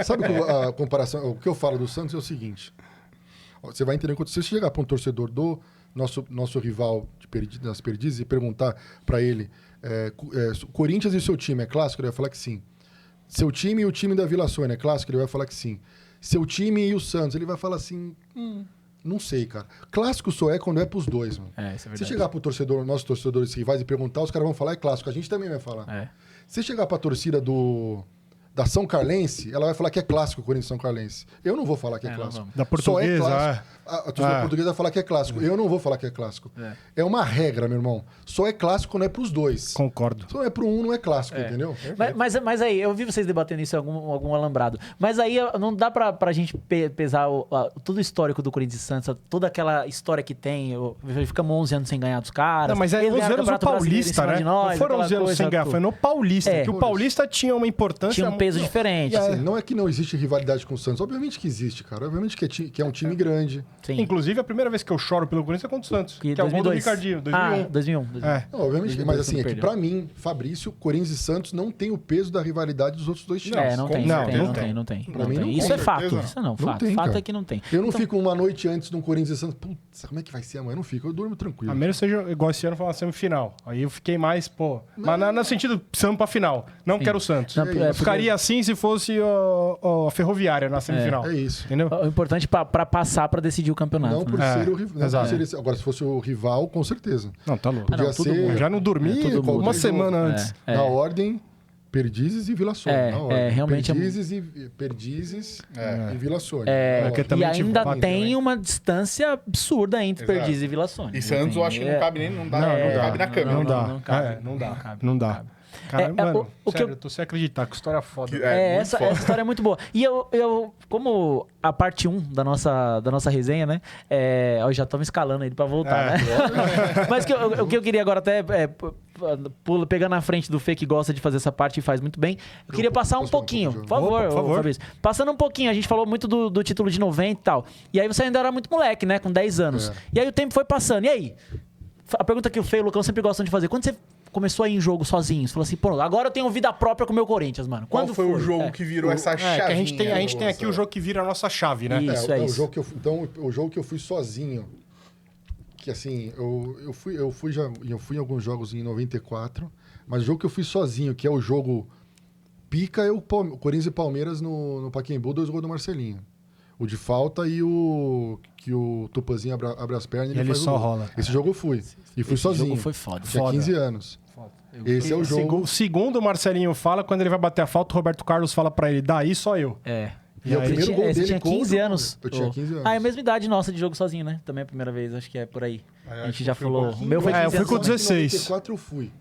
Sabe a comparação? O que eu falo do Santos é o seguinte. Você vai entender quando você chegar para um torcedor do nosso rival das Perdizes e perguntar para ele Corinthians e seu time é clássico? Ele vai falar que sim. Seu time e o time da Vila Sônia é clássico? Ele vai falar que sim. Seu time e o Santos? Ele vai falar assim... Não sei, cara. Clássico só é quando é pros dois, mano. Isso é Se verdade. chegar pro torcedor, nossos torcedores rivais e perguntar, os caras vão falar é clássico. A gente também vai falar. Se chegar pra torcida da São Carlense, ela vai falar que é clássico o Corinthians São Carlense. Eu não vou falar que é não clássico. vamos. Da Só é portuguesa, clássico. A torcida portuguesa vai falar que é clássico. Eu não vou falar que é clássico. É uma regra, meu irmão. Só é clássico quando é pros dois. Concordo. Se não é pro um, não é clássico, entendeu? Mas aí, eu vi vocês debatendo isso em algum alambrado. Mas aí não dá pra gente pesar todo o histórico do Corinthians e Santos, toda aquela história que tem. Ficamos 11 anos sem ganhar dos caras. Não, mas é eles 11 ganharam anos o no Campeonato Brasileiro em Paulista, cima né? de nós, Não foram aquela 11 anos coisa sem ganhar, toda. foi no Paulista. É. Que o Paulista tinha uma importância... Tinha um peso diferente. Assim, não é que não existe rivalidade com o Santos. Obviamente que existe, cara. Obviamente que é um time grande. Sim. Inclusive, a primeira vez que eu choro pelo Corinthians é contra o Santos. Que é o gol do 2002. Ricardinho, 2001. 2001. É. Não, obviamente, 2002 mas assim, é que perdeu. pra mim, Fabrício, Corinthians e Santos não tem o peso da rivalidade dos outros dois times. Não com tem, certeza não tem. Pra mim, não, Isso com é fato. certeza Isso não, Não fato. tem, Fato cara. é que não tem. Eu não fico uma noite antes de um Corinthians e Santos. Putz, como é que vai ser amanhã? Eu não fico, eu durmo tranquilo. A menos seja igual esse ano foi uma semifinal. Aí eu fiquei mais, mas no sentido, precisamos pra final. Não quero o Santos. Não, Eu ficaria assim se fosse a Ferroviária na semifinal. É isso. Entendeu? O importante pra passar pra decidir o campeonato. Não por né? ser o rival. exato. Agora, se fosse o rival, com certeza. Não, tá louco. Podia tudo ser muda. Eu já não dormi tudo muda. uma semana antes. Na ordem, Perdizes e Vila Sônia. Na ordem. realmente Perdizes e Vila Sônia. É, Na porque ordem. também e tive ainda bate tem também. uma distância absurda entre Exato. Perdizes e Vila Sônia. E Santos eu acho que não cabe nem, não dá, Não, não não dá. cabe na câmera. Não dá. não cabe. É, não dá. cabe, Não dá. Cara, É, mano, o que sério, eu- eu tô sem acreditar, que história foda. Que- muito Essa foda. história é muito boa. E eu como a parte 1 da nossa resenha, né? Eu já tô me escalando aí pra voltar, né? Mas o que eu queria agora até, pegando na frente do Fê que gosta de fazer essa parte e faz muito bem, eu queria passar um posso falar um pouquinho, pouco, por favor, Opa, por favor. Fabrício. Passando um pouquinho, a gente falou muito do título de 90 e tal. E aí você ainda era muito moleque, né? Com 10 anos. E aí o tempo foi passando. E aí? A pergunta que o Fê e o Lucão sempre gostam de fazer. Quando você começou a ir em jogo sozinho, você falou assim, pô, agora eu tenho vida própria com o meu Corinthians, mano. Qual Quando foi o jogo que virou essa Que chavinha? a gente tem aqui o jogo que vira a nossa chave, né? Isso, é o isso. jogo que o jogo que eu fui sozinho, que assim, eu fui em alguns jogos em 94, mas o jogo que eu fui sozinho, que é o jogo pica, é o Corinthians e Palmeiras no Pacaembu, 2 gols do Marcelinho. O de falta e o que o Tupanzinho abre as pernas e ele faz o só gol. rola. Esse jogo eu fui. E fui Esse sozinho. jogo foi foda. Tinha 15 anos. Esse é o jogo. Segundo o Marcelinho fala, quando ele vai bater a falta, o Roberto Carlos fala pra ele, daí só eu. E é o aí? primeiro gol Você dele tinha 15 contra- anos? Eu tinha 15 anos. Ah, é a mesma idade nossa de jogo sozinho, né? Também é a primeira vez, acho que é por aí. É, A acho gente que já foi um falou. O pouquinho meu foi mais. 15 eu fui anos. com 16. 94 eu fui.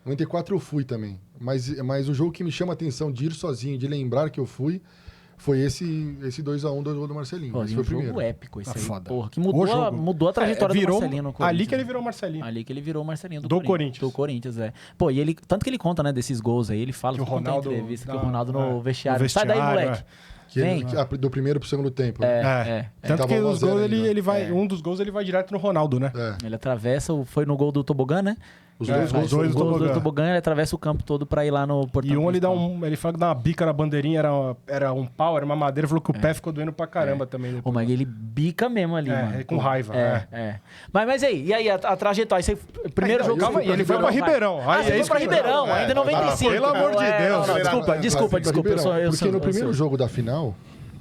94 eu fui também. Mas o jogo que me chama a atenção de ir sozinho, de lembrar que eu fui, foi esse 2x1 do gol do Marcelinho. Pô, Esse e foi um o primeiro. jogo épico esse Ah, aí. foda. Porra, que O jogo. mudou a trajetória do virou, Marcelinho no Corinthians. ali que ele né? virou o Marcelinho. Ali que ele virou o Marcelinho Do Corinthians. Do Corinthians, é. Pô, e ele, tanto que ele conta, né, desses gols aí, ele fala Que o tudo quanto é Ronaldo entrevista, que o dá- Ronaldo é, no vestiário. no Sai daí, vestiário, moleque. Que ele- Vem. do primeiro pro segundo tempo. né? Tanto Tava que 1 a os 0 gols, ainda. ele vai, um dos gols ele vai direto no Ronaldo, né? É. Ele atravessa, foi no gol do Tobogã, né? Os É, dois os gols. dois Os do gols Tobogã. do Tobogã, ele atravessa o campo todo pra ir lá no portão. E um ele principal. ele fala que dá uma bica na bandeirinha, era um pau, era uma madeira, falou que o pé ficou doendo pra caramba também. Ô, depois. mas ele bica mesmo ali, mano. com raiva. Mas aí, a trajetória? Você, primeiro Então, jogo... calma aí, ele foi pra Ribeirão. Ah, você foi pra Ribeirão, ainda em 95. pelo amor de Deus. Desculpa. Porque no primeiro jogo da final,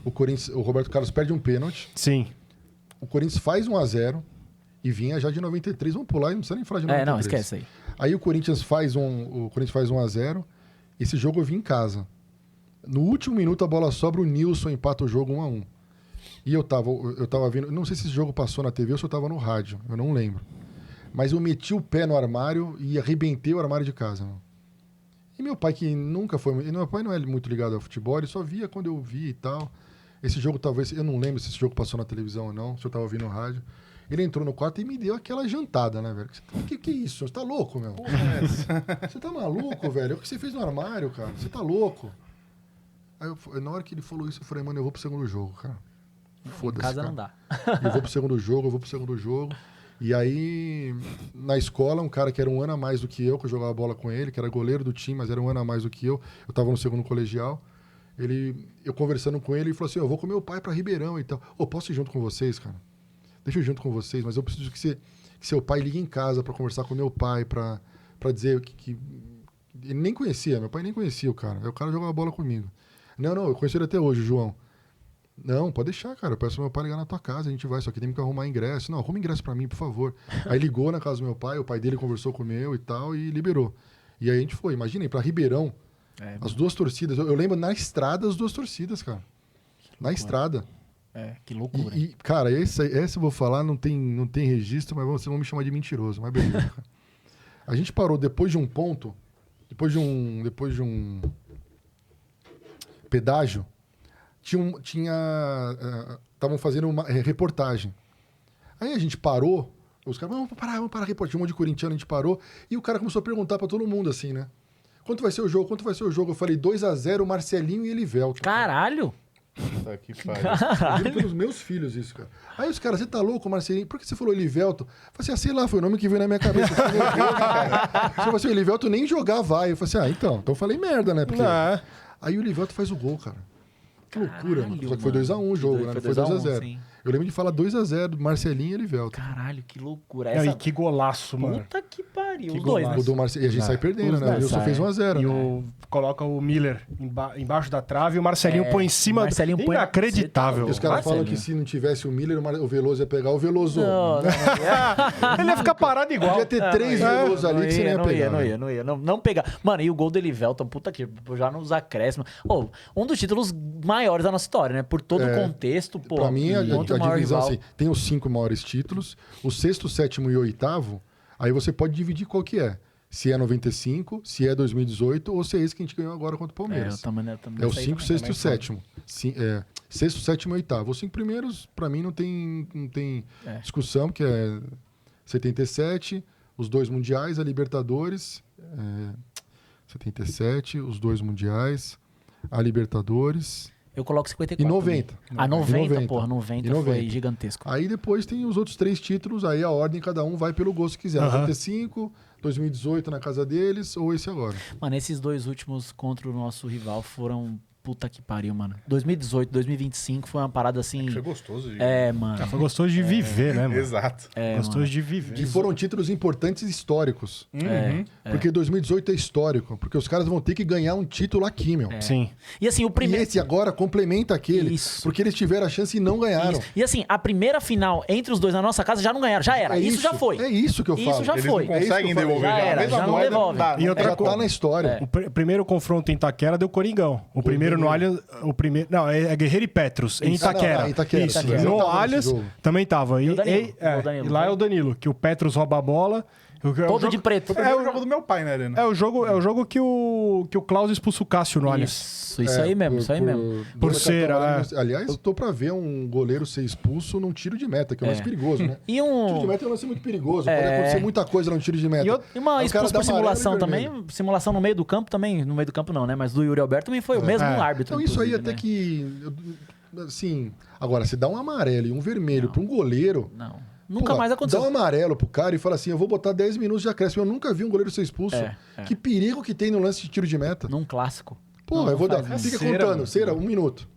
o Roberto Carlos perde um pênalti, Sim. o Corinthians faz 1 a 0 e vinha já de 93. Vamos pular e não precisa nem falar de 93. Não, esquece aí. Aí o Corinthians faz 1-0. Esse jogo eu vi em casa. No último minuto a bola sobra, o Nilson empata o jogo 1-1. E eu tava vendo... Não sei se esse jogo passou na TV ou se eu tava no rádio. Eu não lembro. Mas eu meti o pé no armário e arrebentei o armário de casa. Mano. E meu pai, que nunca foi... Meu pai não é muito ligado ao futebol, ele só via quando eu via e tal. Esse jogo talvez... Eu não lembro se esse jogo passou na televisão ou não, se eu tava ouvindo no rádio. Ele entrou no quarto e me deu aquela jantada, né, velho? Que isso? Você tá louco, meu? Você tá maluco, velho? O que você fez no armário, cara? Você tá louco? Aí na hora que ele falou isso, eu falei, mano, eu vou pro segundo jogo, cara. Foda-se, casa cara. não dá. Eu vou pro segundo jogo. E aí, na escola, um cara que era um ano a mais do que eu jogava bola com ele, que era goleiro do time, mas era um ano a mais do que eu tava no segundo colegial. Eu conversando com ele, ele falou assim, eu vou com meu pai pra Ribeirão e tal. Posso ir junto com vocês, cara? Deixa eu ir junto com vocês, mas eu preciso que seu pai ligue em casa pra conversar com meu pai, pra dizer que... Ele nem conhecia, meu pai nem conhecia o cara. Aí o cara jogava bola comigo. Não, eu conheci ele até hoje, João. Não, pode deixar, cara. Eu peço pro meu pai ligar na tua casa, a gente vai, só que tem que arrumar ingresso. Não, arruma ingresso pra mim, por favor. Aí ligou na casa do meu pai, o pai dele conversou com o meu e tal, e liberou. E aí a gente foi. Imaginem, pra Ribeirão, as duas torcidas. Eu lembro na estrada as duas torcidas, cara. Na estrada. Que loucura. E cara, essa eu vou falar, não tem registro, mas vocês vão me chamar de mentiroso. Mas beleza, cara. A gente parou depois de um ponto, depois de um pedágio, estavam fazendo uma reportagem. Aí a gente parou, os caras, vamos parar a reportagem. Tinha um monte de corintiano, a gente parou, e o cara começou a perguntar pra todo mundo, assim, né? Quanto vai ser o jogo? Eu falei, 2-0, Marcelinho e Elivelto. Caralho! Tá que pariu. Eu digo pelos meus filhos isso, cara. Aí os caras, você tá louco, Marcelinho? Por que você falou Elivelto? Eu falei assim, sei lá, foi o nome que veio na minha cabeça. Você falou assim, o Elivelto nem jogar vai. Eu falei assim, então eu falei merda, né? Porque... Aí o Elivelto faz o gol, cara. Que loucura, mano. Só que foi 2-1 o jogo, né? Não foi 2-0. Eu lembro de falar 2-0, Marcelinho e Elivelto. Caralho, que loucura. E que golaço, mano. Puta que pariu. Que Os dois, né? O do Marcelinho. E a gente sai perdendo, né? O Wilson fez 1-0, né? Coloca o Miller embaixo da trave e o Marcelinho põe em cima. Marcelinho põe... Inacreditável. E os caras falam que se não tivesse o Miller, o Veloso ia pegar o Veloso. Não. Ele ia ficar parado igual. Podia ter 3 Veloso ali que você não ia pegar. Não pegar. Mano, e o gol do Elivelton, puta que já nos acréscimos. Um dos títulos maiores da nossa história, né? Por todo o contexto, pô. Pra mim, a divisão, rival. assim, tem os 5 maiores títulos, o 6º, 7º e 8º, aí você pode dividir qual que é. Se é 95, se é 2018 ou se é esse que a gente ganhou agora contra o Palmeiras. É o 5, 6º e o 7º. 6º, 7º e 8º. Os 5 primeiros, pra mim, não tem discussão, porque é 77, os 2 mundiais, a Libertadores, 77, os 2 mundiais, a Libertadores... Eu coloco 54. E 90. Ah, 90, porra. 90 foi gigantesco. Aí depois tem os outros 3 títulos, aí a ordem cada um vai pelo gosto que quiser. 95, 2018 na casa deles, ou esse agora. Mano, esses 2 últimos contra o nosso rival foram... Puta que pariu, mano. 2018, 2025 foi uma parada assim... Foi gostoso. Mano. Foi gostoso de viver, né, mano? Exato. Gostoso mano. de viver. E foram títulos importantes e históricos. Porque 2018 é histórico. Porque os caras vão ter que ganhar um título aqui, meu. Sim. E assim, o primeiro... E esse agora complementa aquele. Isso. Porque eles tiveram a chance e não ganharam. Isso. E assim, a primeira final entre os dois na nossa casa já não ganharam. Já era. Isso já foi. É isso que eu falo. Isso já Eles foi. não conseguem devolver. Já era, mesma já não moeda, devolve. dá, E outra Já tá na história. O primeiro confronto em Itaquera deu Coringão. O primeiro no Allianz... Não, é Guerreiro e Petros, em Itaquera. Não, Itaquera. Isso. Itaquera. No Eu tava Allianz nesse jogo. também tava. E o Danilo, e lá é o Danilo, que o Petros rouba a bola. Todo de preto. É o jogo do meu pai, né, Arena? É o jogo que o Klaus expulsa o Cássio no Allianz. Isso aí mesmo, isso aí mesmo. Por ser, Aliás, eu tô pra ver um goleiro ser expulso num tiro de meta, que é o mais perigoso, né? E Tiro de meta é um lance muito perigoso. Pode acontecer muita coisa num tiro de meta. E uma Aí o cara expulso dá por amarelo simulação e vermelho. também. Simulação no meio do campo também. No meio do campo não, né? Mas do Yuri Alberto também foi o mesmo árbitro. Então isso aí inclusive, até que... Assim... Agora, se dá um amarelo e um vermelho pra um goleiro... Não. Nunca mais aconteceu. Dá um amarelo pro cara e fala assim, eu vou botar 10 minutos de acréscimo. Eu nunca vi um goleiro ser expulso. Que perigo que tem no lance de tiro de meta. Num clássico. Porra, eu vou dar... Fica contando. Cera, 1 minuto.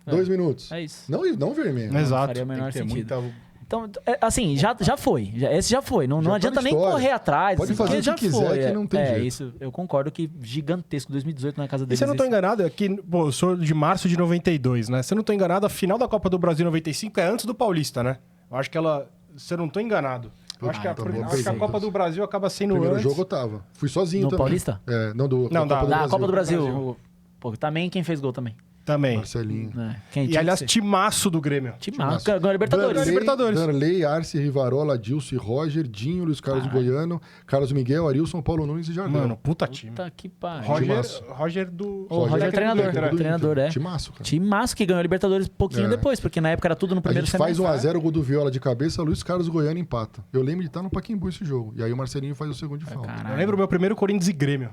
2 minutos. É isso. Não vermelho. Exato. Faria o menor Tem sentido. Então, assim, já foi. Esse já foi. Não Já tá adianta na nem história. correr atrás. Pode assim, fazer porque o que já quiser, foi. que não tem jeito. Isso. Eu concordo que gigantesco. 2018 na casa E deles. se eu não tô enganado, é que, pô, eu sou de março de 92, né? Se eu não tô enganado, a final da Copa do Brasil 95 é antes do Paulista, né? Eu acho que ela... Se eu não tô enganado. Eu acho que a, Tá bom, acho que a Copa do Brasil acaba sendo Primeiro antes. jogo eu tava. Fui sozinho No também. Paulista? Não, Da Copa do Brasil. Pô, também quem fez gol também. Também. Marcelinho. E aliás, timaço do Grêmio. Timaço. Ganhou a Libertadores. Libertadores. Danley, Arce, Rivarola, Dilson, Roger, Dinho, Luiz Carlos Goiano, Carlos Miguel, Arilson, Paulo Nunes e Jardel. Mano, puta time. Puta que pariu. Roger do... O Roger é treinador. técnico do Treinador, Inter. é. Timaço, cara. Timaço que ganhou a Libertadores pouquinho depois, porque na época era tudo no A primeiro gente faz semestre. 1x0 o gol do Viola de cabeça, Luiz Carlos Goiano empata. Eu lembro de estar no Pacaembu esse jogo. E aí o Marcelinho faz o segundo de falta. Caralho. Eu lembro o meu primeiro Corinthians e Grêmio.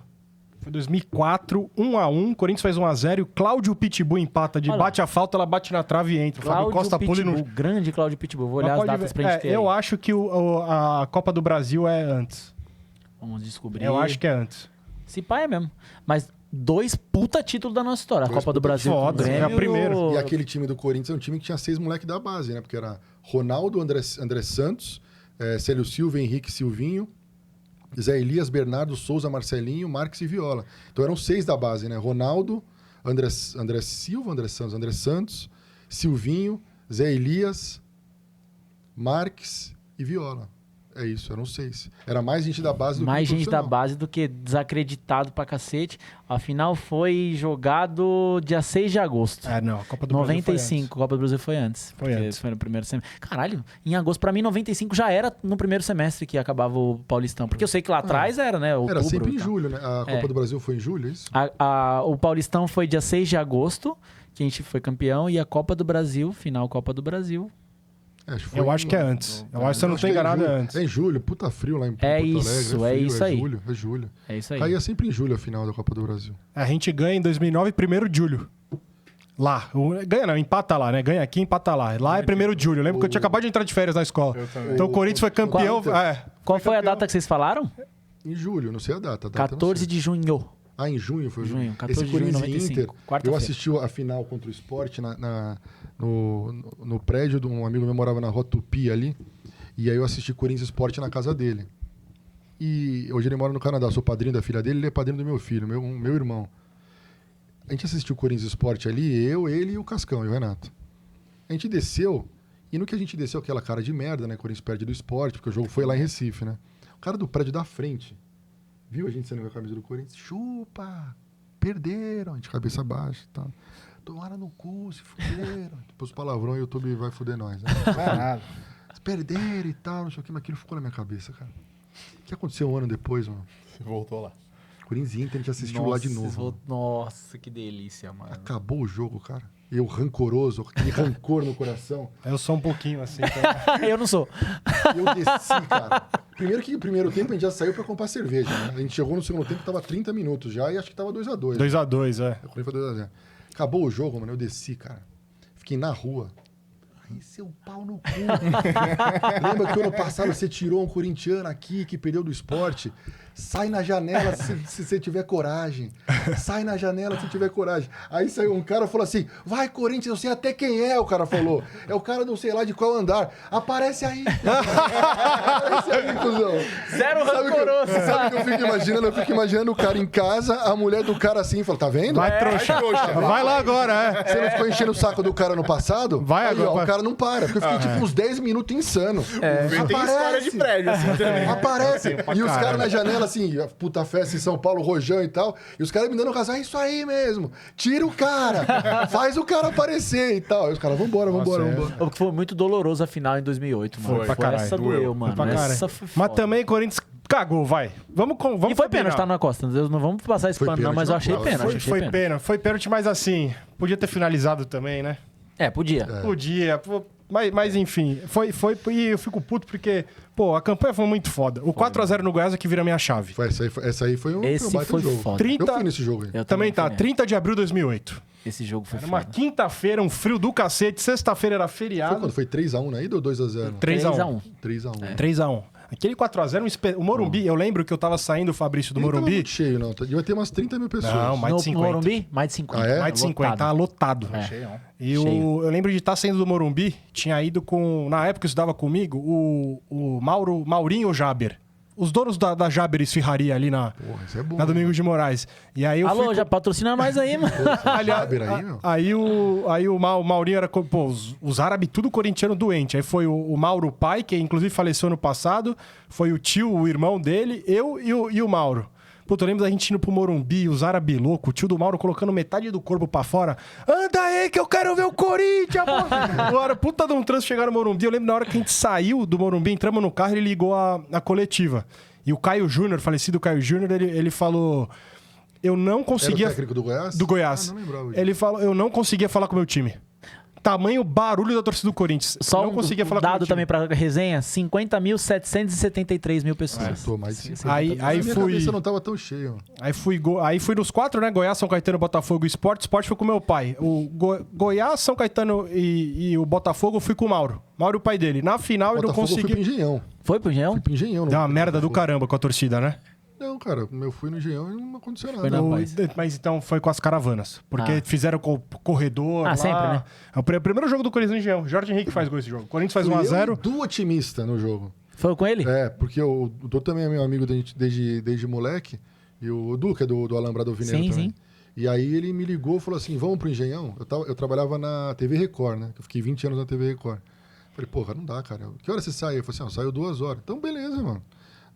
Foi 2004, 1x1. Corinthians faz 1x0 e o Cláudio Pitbull empata de Olha bate a falta, ela bate na trave e entra. O Fábio Costa pula Pitbull, no... grande Cláudio Pitbull. Vou olhar as datas pra gente ter. Eu aí. acho que a Copa do Brasil é antes. Vamos descobrir. Eu acho que é antes. Se pá é mesmo. Mas 2 puta títulos da nossa história. A Dois Copa do puta Brasil com o foda, Grêmio. é a primeira. E aquele time do Corinthians é um time que tinha 6 moleques da base, né? Porque era Ronaldo, André Santos, Célio Silva, Henrique Silvinho, Zé Elias, Bernardo, Souza, Marcelinho, Marques e Viola. Então eram 6 da base, né? Ronaldo, André Santos, Silvinho, Zé Elias, Marques e Viola. É isso, eram 6. Era mais gente da base do que Mais gente da profissional. base do que desacreditado pra cacete. A final foi jogado dia 6 de agosto. Não, a Copa do Brasil 95, Copa do Brasil foi antes. Foi porque antes. Foi no primeiro semestre. Caralho, em agosto, pra mim, 95 já era no primeiro semestre que acabava o Paulistão. Porque eu sei que lá atrás era, né? Outubro, Era sempre em e tal. julho, né? A Copa do Brasil foi em julho, é isso? O Paulistão foi dia 6 de agosto, que a gente foi campeão. E a Copa do Brasil, final Copa do Brasil. Eu acho que é antes. Eu acho que se eu não estou enganado, é antes. É em julho, puta frio lá em Porto isso, Alegre. é frio, isso aí. É julho. É isso aí. Caía sempre em julho a final da Copa do Brasil. A gente ganha em 2009, 1º de julho. Lá. Ganha não, empata lá, né? Ganha aqui, empata lá. Lá é 1º de julho. Eu lembro que eu tinha acabado de entrar de férias na escola. Então o Corinthians foi campeão. Qual foi a data que vocês falaram? Em julho, não sei a data. 14 de junho. Ah, em junho foi o jogo. Junho, 14 Esse de junho de Corinthians e 95, Inter, eu quarta-feira. assisti a final contra o Sport no prédio de um amigo meu, morava na Rua Tupi ali. E aí eu assisti Corinthians e Sport na casa dele. E hoje ele mora no Canadá, eu sou padrinho da filha dele, ele é padrinho do meu filho, meu irmão. A gente assistiu o Corinthians e Sport ali, eu, ele e o Cascão, e o Renato. A gente desceu, e no que a gente desceu, aquela cara de merda, né? O Corinthians perde do Sport, porque o jogo foi lá em Recife, né? O cara do prédio da frente viu a gente saindo com a camisa do Corinthians? Chupa! Perderam! A gente cabeça baixa e tal. Tomaram no cu, se fuderam. Depois palavrão, o YouTube vai fuder nós, né? Não é nada. Perderam e tal, não sei o que, mas aquilo ficou na minha cabeça, cara. O que aconteceu um ano depois, mano? Você voltou lá. Corinthians e Inter, a gente assistiu lá de novo. Mano. Nossa, que delícia, mano. Acabou o jogo, cara. Eu rancoroso, aquele rancor no coração. Eu sou um pouquinho assim. Então... Eu não sou. Eu desci, cara. Primeiro que no primeiro tempo a gente já saiu pra comprar cerveja, né? A gente chegou no segundo tempo, tava 30 minutos já e acho que tava 2x2. 2x2, é. O Corinthians foi 2x0. Acabou o jogo, mano, eu desci, cara. Fiquei na rua. Ai, seu pau no cu. Lembra que ano passado você tirou um corintiano aqui que perdeu do Sport? Sai na janela se você tiver coragem. Sai na janela se tiver coragem. Aí saiu um cara e falou assim: vai, Corinthians, eu sei até quem é, o cara falou. É o cara não sei lá de qual andar. Aparece aí. Aparece aí, cuzão. Zero rancoroso. Sabe o que eu fico imaginando? Eu fico imaginando o cara em casa, a mulher do cara assim, fala: tá vendo? Vai, trouxa. Vai lá agora, é. Você não ficou enchendo o saco do cara no passado? Vai Aí, agora, ó, vai. o cara não para. Porque eu fiquei tipo uns 10 minutos insano. Tem história de prédio assim também. Aparece. pra E os caralho. caras na janela, assim, a puta festa em São Paulo, Rojão e tal. E os caras me dando razão, é isso aí mesmo. Tira o cara. Faz o cara aparecer e tal. Aí os caras, vambora. O que foi muito doloroso a final em 2008, mano. Foi pra caralho. Essa doeu, mano. Pra caralho. Essa foi Mas foda. também o Corinthians cagou, vai. Vamos E foi combinar. pênalti, tá na Costa. Não vamos passar esse Foi pano, não, pênalti mas eu na achei bola. pênalti. achei Foi pênalti. pênalti. Foi pênalti, mas assim, podia ter finalizado também, né? Podia. Podia. Pô, mas enfim, foi. E eu fico puto porque, pô, a campanha foi muito foda. O 4x0 no Goiás é que vira minha chave. Essa aí foi um Esse baita foi jogo. foda. 30 Eu fui nesse jogo aí. Eu Também tá, fui nele. 30 de abril de 2008. Esse jogo foi Era uma foda. quinta-feira, um frio do cacete. Sexta-feira era Foi feriado. quando? Foi 3x1 na ida ou 2x0? 3x1. 3x1. 3x1. Aquele 4x0, o Morumbi, eu lembro que eu tava saindo, Fabrício, do Não tava Morumbi. muito cheio, não. Devia ter umas 30 mil pessoas. Não, mais de No 50. Morumbi, mais de 50. Ah, é? Mais de 50, Lotado. tava lotado. Cheião. E Cheio. eu lembro de estar saindo do Morumbi, tinha ido com. Na época que estudava comigo, o Maurinho Jaber. os donos da Jaber Esfirraria ali na Isso é bom. na Domingos de Moraes. E aí eu Alô, já patrocina nós aí, mano. Aí, meu. Aí o Maurinho era... Pô, os árabes tudo corintiano doente. Aí foi o Mauro pai, que inclusive faleceu ano passado. Foi o tio, o irmão dele, eu e o Mauro. Puta, eu lembro da gente indo pro Morumbi, os árabes loucos, o tio do Mauro colocando metade do corpo pra fora. Anda aí que eu quero ver o Corinthians, mano. Puta de um trânsito chegar no Morumbi. Eu lembro na hora que a gente saiu do Morumbi, entramos no carro, ele ligou a coletiva. E o Caio Júnior, falecido Caio Júnior, ele falou... Eu não conseguia... Era o técnico do Goiás? Do Goiás. Ah, não lembrava disso. Ele falou, eu não conseguia falar com o meu time. Tamanho barulho da torcida do Corinthians. Só não conseguia falar dado com o meu time. também pra resenha, 50.773 mil pessoas. Tô mais... Aí Na minha fui... cabeça não tava tão cheio. Aí fui nos 4, né? Goiás, São Caetano, Botafogo e Sport. Sport foi com meu pai. O Goiás, São Caetano e o Botafogo eu fui com o Mauro. Mauro e o pai dele. Na final eu não Botafogo consegui... eu fui pro Engenhão. Foi pro Engenhão? Fui pro Engenhão. Deu uma merda do caramba com a torcida, né? Não, cara, eu fui no Engenhão e não aconteceu nada. Foi na paz. Mas então foi com as caravanas. Porque fizeram com o corredor lá. sempre, né? É o primeiro jogo do Corinthians no Engenhão. Jorge Henrique faz gol esse jogo. O Corinthians faz 1x0. Do otimista no jogo. Foi com ele? É, porque o Dô também é meu amigo desde moleque. E o Du, que é do Alambrado Alvineiro Sim, também. sim. E aí ele me ligou e falou assim, vamos pro Engenhão? Eu trabalhava na TV Record, né? Eu fiquei 20 anos na TV Record. Falei, porra, não dá, cara. Que hora você sai? Eu falei assim, eu saio 2 horas. Então, beleza, mano.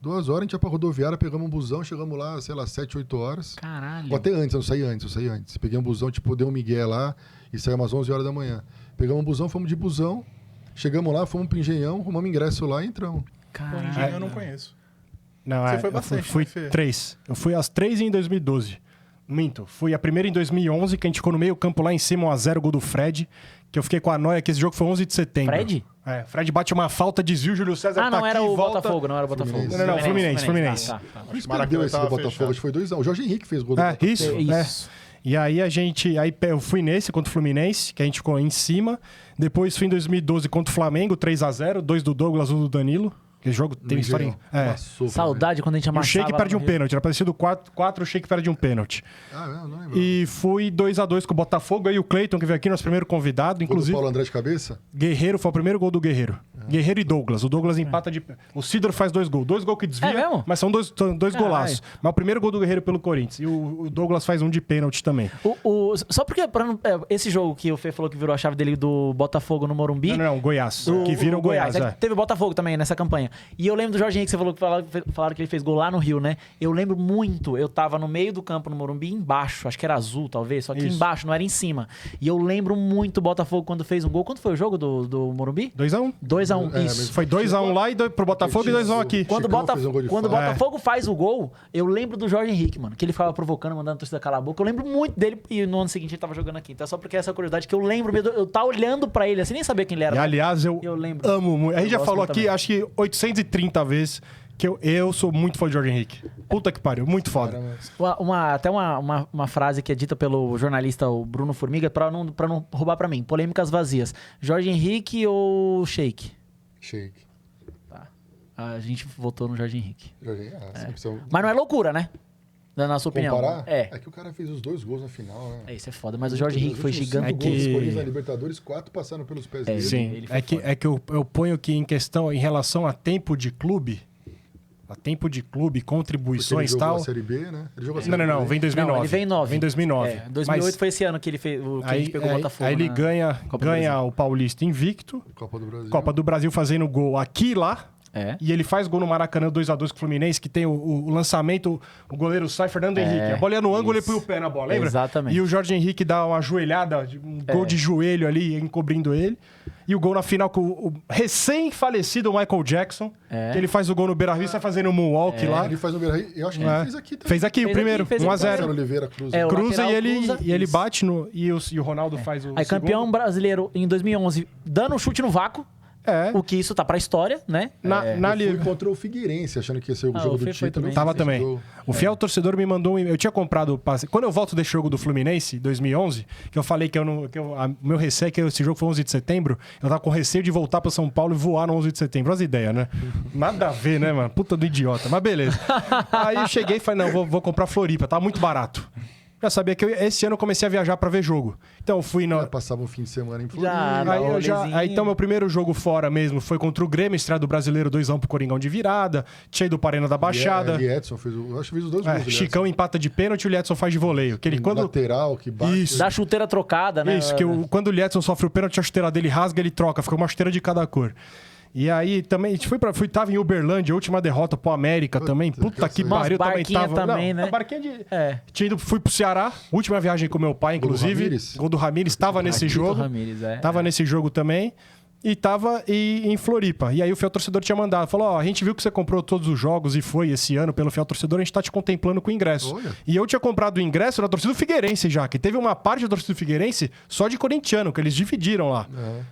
2 horas, a gente ia pra rodoviária, pegamos um busão, chegamos lá, sei lá, 7, 8 horas. Caralho. Ou até antes, eu saí antes. Peguei um busão, tipo, dei um migué lá e saí umas 11 horas da manhã. Pegamos um busão, fomos de busão, chegamos lá, fomos pro Engenhão, arrumamos ingresso lá e entramos. O Engenhão eu não conheço. Não, Você foi bastante, eu fui né, Fê? 3. Eu fui às 3 em 2012. Minto. Fui a primeira em 2011, que a gente ficou no meio campo lá em cima, 1x0, gol do Fred. Que eu fiquei com a noia, que esse jogo foi 11 de setembro. Fred? É, Fred bate uma falta, desvio, Júlio César tá não aqui era e o volta. Botafogo, não era o Botafogo. Não, Fluminense. Tá. Por isso Maracanã perdeu esse tava do Botafogo, fechado. acho que foi 2x1. O Jorge Henrique fez gol do Botafogo. Isso. Isso. E aí eu fui nesse contra o Fluminense, que a gente ficou em cima. Depois fui em 2012 contra o Flamengo, 3x0, 2 do Douglas, 1 do Danilo. Aquele jogo tem No história. Engenhão. É. Amassou, Saudade quando a gente E o amassava. Sheik perde lá um no Rio. pênalti. Era parecido 4, o Sheik perde um pênalti. Ah, não lembro. E fui 2x2 com o Botafogo. Aí o Cleiton, que veio aqui, nosso primeiro convidado. Gol do Inclusive, Paulo André de cabeça? Guerreiro foi o primeiro gol do Guerreiro. Guerreiro e Douglas. O Douglas empata de... O Sidor faz 2 gols. 2 gols que desvia, É mesmo? mas são dois golaços. Mas o primeiro gol do Guerreiro pelo Corinthians. E o Douglas faz um de pênalti também. Só porque esse jogo que o Fê falou que virou a chave dele do Botafogo no Morumbi. Não, Goiás. Que vira o Goiás. É que teve o Botafogo também nessa campanha. E eu lembro do Jorge Henrique, você falou que falaram que ele fez gol lá no Rio, né? Eu lembro muito, eu tava no meio do campo no Morumbi, embaixo, acho que era azul talvez, só que Isso. embaixo, não era em cima. E eu lembro muito o Botafogo quando fez um gol. Quanto foi o jogo do Morumbi? 2x1. 2x1, É, isso. mas Foi 2x1 lá e pro Botafogo e 2x1 aqui. Quando, Chicão fez um gol de quando o falta. Botafogo faz o gol, eu lembro do Jorge Henrique, mano. Que ele ficava provocando, mandando a torcida calar a boca. Eu lembro muito dele e no ano seguinte ele tava jogando aqui. Então é só porque essa curiosidade que eu lembro mesmo. Eu tava olhando pra ele assim, nem sabia quem ele era. E aliás, eu lembro. amo muito. A gente Eu já gosto falou muito aqui, também. acho que 830 vezes, que eu sou muito fã de Jorge Henrique. Puta que pariu, muito foda. Até uma frase que é dita pelo jornalista o Bruno Formiga, pra não roubar pra mim. Polêmicas vazias. Jorge Henrique ou Sheik? Sheik. Tá. A gente votou no Jorge Henrique. Jorge, sempre são... Mas não é loucura, né? Na sua opinião. Comparar? É. É que o cara fez os 2 gols na final, né? Isso é foda. Mas o Jorge Henrique foi Os últimos gigante. 5 gols que- do Corinthians na Libertadores, 4 passaram pelos pés dele. Sim, ele foi é que eu ponho que em questão, em relação a tempo de clube, Porque ele contribuições e jogou tal... a Série B, né? Ele jogou a Série Não, B. vem 2009. Não, ele vem em 9. Vem 2009. É, 2008 Mas foi esse ano que ele fez, que a gente pegou o Botafogo. Aí ele na ganha Copa do Brasil. o Paulista invicto, Copa do Brasil. Copa do Brasil fazendo gol aqui e lá. É. E ele faz gol no Maracanã 2x2 com o Fluminense, que tem o lançamento, o goleiro sai, Fernando Henrique. A bola ia no ângulo, ele põe o pé na bola, lembra? Exatamente. E o Jorge Henrique dá uma joelhada, um gol de joelho ali, encobrindo ele. E o gol na final com o recém-falecido Michael Jackson, que ele faz o gol no Beira-Rio, sai fazendo o moonwalk lá. Ele faz no Beira-Rio. Eu acho que ele fez aqui também. Fez aqui o Fez primeiro, aqui, fez 1x0. Marcelo Oliveira Cruz. É, o Cruza lateral e cruza, ele isso. bate e o Ronaldo faz o Aí campeão segundo. brasileiro em 2011, dando um chute no vácuo. É. O que isso tá pra história, né? Na Ele foi contra o Figueirense, achando que ia ser o jogo o do Fê foi título. também. Tava Esse também. jogo. O fiel torcedor me mandou um e-mail. Eu tinha comprado o passe. Quando eu volto desse jogo do Fluminense, 2011, que eu falei que meu receio é que esse jogo foi 11 de setembro, eu tava com receio de voltar pra São Paulo e voar no 11 de setembro. Olha as ideias, né? Nada a ver, né, mano? Puta do idiota. Mas beleza. Aí eu cheguei e falei, não, vou comprar Floripa. Tava muito barato. já sabia que esse ano eu comecei a viajar pra ver jogo. Então eu fui na... Passava um fim de semana em Já, Floripa. Aí então meu primeiro jogo fora mesmo foi contra o Grêmio, estreia do Brasileiro, 2x1 pro Coringão de virada. Tinha ido pra Arena da Baixada. E Edson fez, acho que fez os dois gols. Chicão empata de pênalti e o Liedson faz de voleio. Lateral, que bate. Isso. Dá chuteira trocada, né? Isso, quando o Liedson sofre o pênalti, a chuteira dele rasga, ele troca. Fica uma chuteira de cada cor. E aí também, a gente tava em Uberlândia, a última derrota pro América também. Puta que pariu, também tava. Também, né? A barquinha de... Fui pro Ceará, última viagem com meu pai, inclusive. Gol do Ramires, tava nesse jogo. Tava nesse jogo também. E tava em Floripa. E aí o Fiel Torcedor tinha mandado. Falou, a gente viu que você comprou todos os jogos e foi esse ano pelo Fiel Torcedor, a gente tá te contemplando com o ingresso. Olha. E eu tinha comprado o ingresso na torcida do Figueirense já, que teve uma parte da torcida do Figueirense só de corintiano, que eles dividiram lá.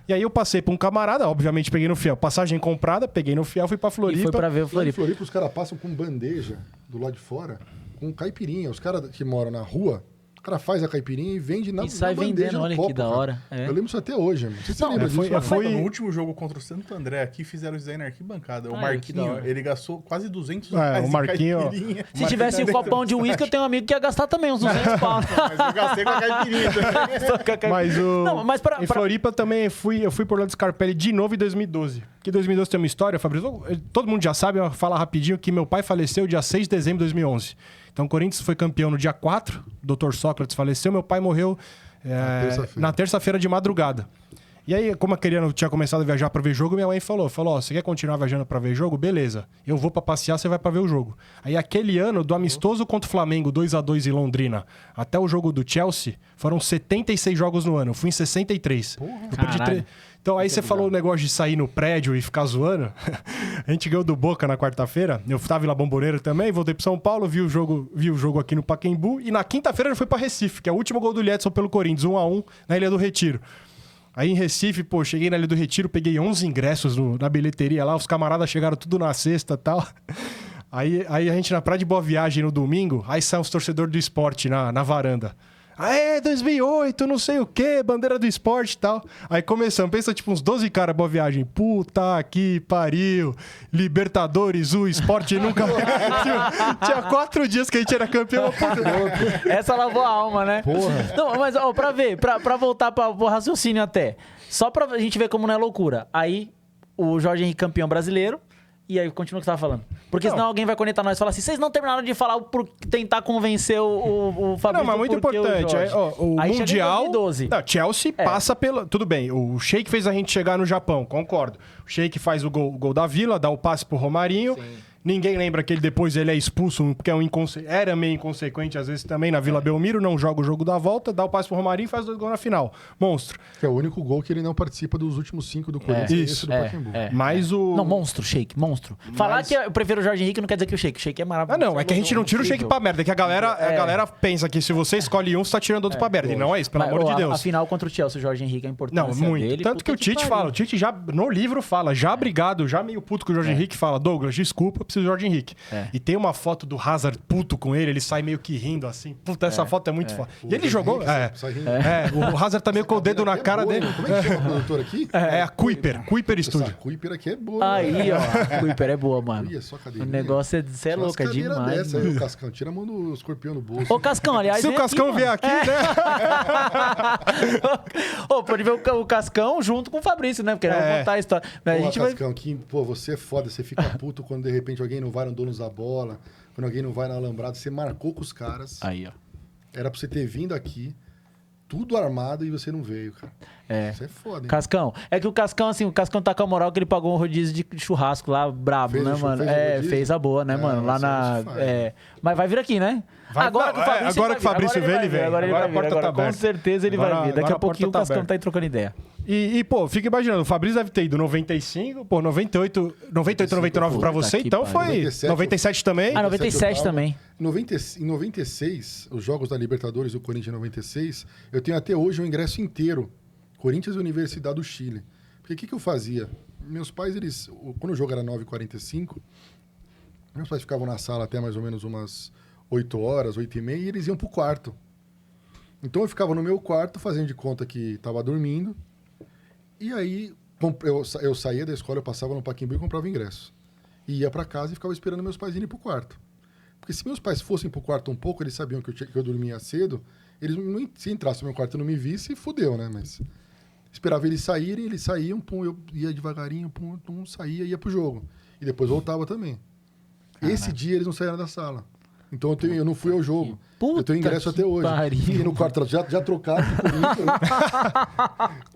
E aí eu passei pra um camarada, obviamente peguei no Fiel. Passagem comprada, peguei no Fiel, fui pra Floripa. E foi pra ver o Floripa. Em Floripa os caras passam com bandeja do lado de fora, com caipirinha. Os caras que moram na rua... O cara faz a caipirinha e vende na bandeja. E sai vendendo, olha copo, que da hora. Eu lembro isso até hoje. Não sei se você lembra disso. No último jogo contra o Santo André aqui, fizeram isso aí na arquibancada. O Marquinho, ele gastou quase 200 reais o Marquinho, caipirinha. Se tivesse um copão de uísque, eu tenho um amigo que ia gastar também uns 200 pau. Mas eu gastei com a caipirinha também. Mas Não, em Floripa também eu fui por Orlando Scarpelli de novo em 2012. Porque 2012 tem uma história, Fabrício. Todo mundo já sabe, eu vou falar rapidinho, que meu pai faleceu dia 6 de dezembro de 2011. Então o Corinthians foi campeão no dia 4, o Dr. Sócrates faleceu, meu pai morreu na terça-feira de madrugada. E aí, como a criança tinha começado a viajar pra ver jogo, minha mãe falou, você quer continuar viajando pra ver jogo? Beleza, eu vou pra passear, você vai pra ver o jogo. Aí aquele ano, do amistoso contra o Flamengo, 2x2 em Londrina, até o jogo do Chelsea, foram 76 jogos no ano, eu fui em 63. Eu perdi Então aí você falou o negócio de sair no prédio e ficar zoando. A gente ganhou do Boca na quarta-feira. Eu tava em La Bombonera também, voltei pro São Paulo, vi o jogo aqui no Pacaembu. E na quinta-feira eu fui pra Recife, que é o último gol do Liedson pelo Corinthians, 1x1 na Ilha do Retiro. Aí em Recife, cheguei na Ilha do Retiro, peguei 11 ingressos na bilheteria lá, os camaradas chegaram tudo na sexta e tal. Aí a gente na Praia de Boa Viagem no domingo, aí saem os torcedores do esporte na varanda. 2008, não sei o quê, bandeira do esporte e tal. Aí começamos, pensa tipo uns 12 caras, Boa Viagem. Puta que pariu. Libertadores, o esporte nunca... Tinha 4 dias que a gente era campeão. Essa lavou a alma, né? Porra. Não, mas pra voltar pro raciocínio até. Só pra gente ver como não é loucura. Aí, o Jorge Henrique campeão brasileiro. E aí, continua o que você tava falando. Porque senão alguém vai conectar nós e falar assim, vocês não terminaram de falar por tentar convencer o Fabrício. Não, mas muito importante. O aí Mundial... Chega em 2012. Não, Chelsea passa pelo... Tudo bem, o Sheik fez a gente chegar no Japão, concordo. O Sheik faz o gol da Vila, dá o passe pro Romarinho. Sim. Ninguém lembra que depois ele é expulso, porque era meio inconsequente, às vezes também, na Vila Belmiro, não joga o jogo da volta, dá o passe pro Romarinho e faz 2 gols na final. Monstro. Que é o único gol que ele não participa dos últimos 5 do Corinthians. Isso, do Pacaembu. Mas o... Não, monstro, Sheik, monstro. Falar que eu prefiro o Jorge Henrique não quer dizer que o Sheik é maravilhoso. Não, é que a gente não tira o Sheik pra merda, é que a galera pensa que se você escolhe um, você tá tirando outro pra merda. E não é isso, pelo amor de Deus. A final contra o Chelsea, o Jorge Henrique, a importância muito. dele. Tanto que o Tite fala, o Tite já, no livro fala, já brigado, já meio puto com o Jorge Henrique, fala, Douglas, desculpa, eu preciso do Jorge Henrique. E tem uma foto do Hazard puto com ele sai meio que rindo assim. Puta, essa foto é muito foda. E ele jogou... o Hazard tá meio com o dedo na cara dele. Como é que chama o produtor aqui? É a Kuiper Studio. Essa Kuiper aqui é boa. Aí, ó. A Kuiper é boa, mano. O negócio é louco, é demais. Dessa, aí, o Cascão, tira a mão do escorpião no bolso. Ô, Cascão, aliás... Se o Cascão vier aqui, né? Pode ver o Cascão junto com o Fabrício, né? Porque ele vai contar a história. Mas a gente Cascão, você é foda, você fica puto quando de repente alguém não vai no donos da bola, quando alguém não vai na alambrada, você marcou com os caras. Aí, ó. Era pra você ter vindo aqui, tudo armado e você não veio, cara. Isso é foda, hein? Cascão. É que o Cascão, assim, o Cascão tá com a moral que ele pagou um rodízio de churrasco lá, brabo, né, mano? Fez a boa, né, mano? Lá na... Mas vai vir aqui, né? Agora que o Fabrício vem, ele vem. Agora a porta tá aberta. Com certeza ele vai vir. Daqui a pouquinho o Cascão tá aí trocando ideia. E, fica imaginando, o Fabrício deve ter ido 95, 98, 99 pra você, então foi 97 também. 97 também. Em 96, os jogos da Libertadores do Corinthians em 96, eu tenho até hoje um ingresso inteiro. Corinthians e Universidade do Chile. Porque o que eu fazia? Meus pais, quando o jogo era 9h45, meus pais ficavam na sala até mais ou menos umas 8 horas, 8h30, e eles iam pro quarto. Então eu ficava no meu quarto, fazendo de conta que estava dormindo. E aí eu saía da escola, eu passava no Pacaembu e comprava ingresso. E ia para casa e ficava esperando meus pais irem pro quarto. Porque se meus pais fossem pro quarto um pouco, eles sabiam que eu dormia cedo, eles não, se entrasse no meu quarto e não me visse, fudeu, né? Mas esperava eles saírem, eles saíam, pum, eu ia devagarinho, pum, saía e ia pro jogo. E depois voltava também. Esse dia eles não saíram da sala. Então eu não fui ao jogo. Eu tenho ingresso até hoje. Fiquei no quarto já trocado do Corinthians.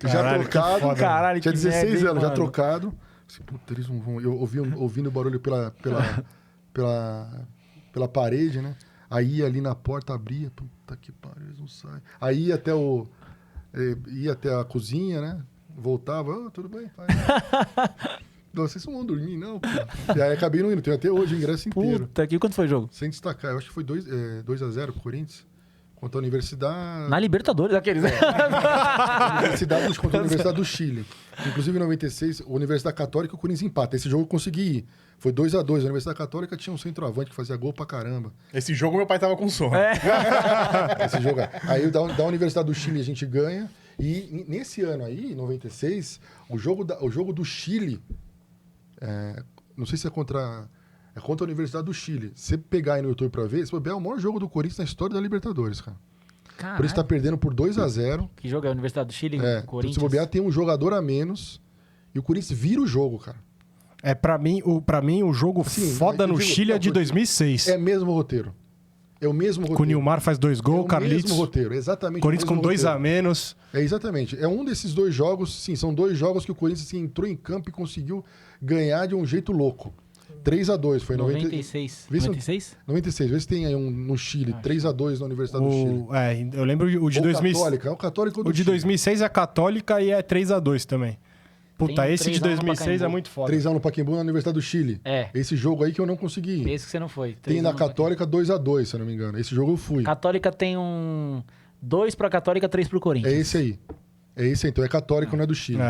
Já trocado. Caralho, tinha 16 merda, anos, mano. já trocado. Assim, puta, eles não vão. Eu ouvindo o barulho pela parede, né? Aí ali na porta abria. Puta que pariu, eles não saem. Aí ia até a cozinha, né? Voltava, tudo bem, pai. Não, vocês não vão dormir, não, pô. E aí acabei não indo. Tenho até hoje o ingresso inteiro. Puta, que quanto foi o jogo? Sem destacar. Eu acho que foi 2-0 pro Corinthians. Contra a Universidade... Na Libertadores, aqueles. Contra a Universidade do Chile. Inclusive, em 96, a Universidade Católica, o Corinthians empata. Esse jogo eu consegui ir. Foi 2-2. A Universidade Católica tinha um centroavante que fazia gol pra caramba. Esse jogo meu pai tava com sono. Esse jogo. Aí da Universidade do Chile a gente ganha. E nesse ano aí, em 96, o jogo do Chile... não sei se é contra a Universidade do Chile. Se você pegar aí no YouTube pra ver, esse é o maior jogo do Corinthians na história da Libertadores, cara. Caralho. O Corinthians tá perdendo por 2-0. Que jogo é a Universidade do Chile? Corinthians. Se bobear, tem um jogador a menos e o Corinthians vira o jogo, cara. Pra mim, o jogo foda no Chile é de 2006. É o mesmo roteiro. É o mesmo roteiro. Com o Nilmar faz 2 gols, Carlitos. É o mesmo roteiro, exatamente. Corinthians com 2 a menos. Exatamente. É um desses 2 jogos, sim, são 2 jogos que o Corinthians entrou em campo e conseguiu ganhar de um jeito louco. 3-2, foi 96. 96. Vê se tem aí no Chile, 3-2 na Universidade do Chile. Eu lembro o de 2006. Católica, é o Católico do O de 2006 é a Católica e é 3-2 também. Puta, esse de 2006 é muito foda. 3x no Pacaembu na Universidade do Chile. Esse jogo aí que eu não consegui ir. Esse que você não foi. Tem na Católica 2-2, se eu não me engano. Esse jogo eu fui. Católica tem 2 pra Católica, 3 pro Corinthians. É esse aí. Então é Católica, não é do Chile.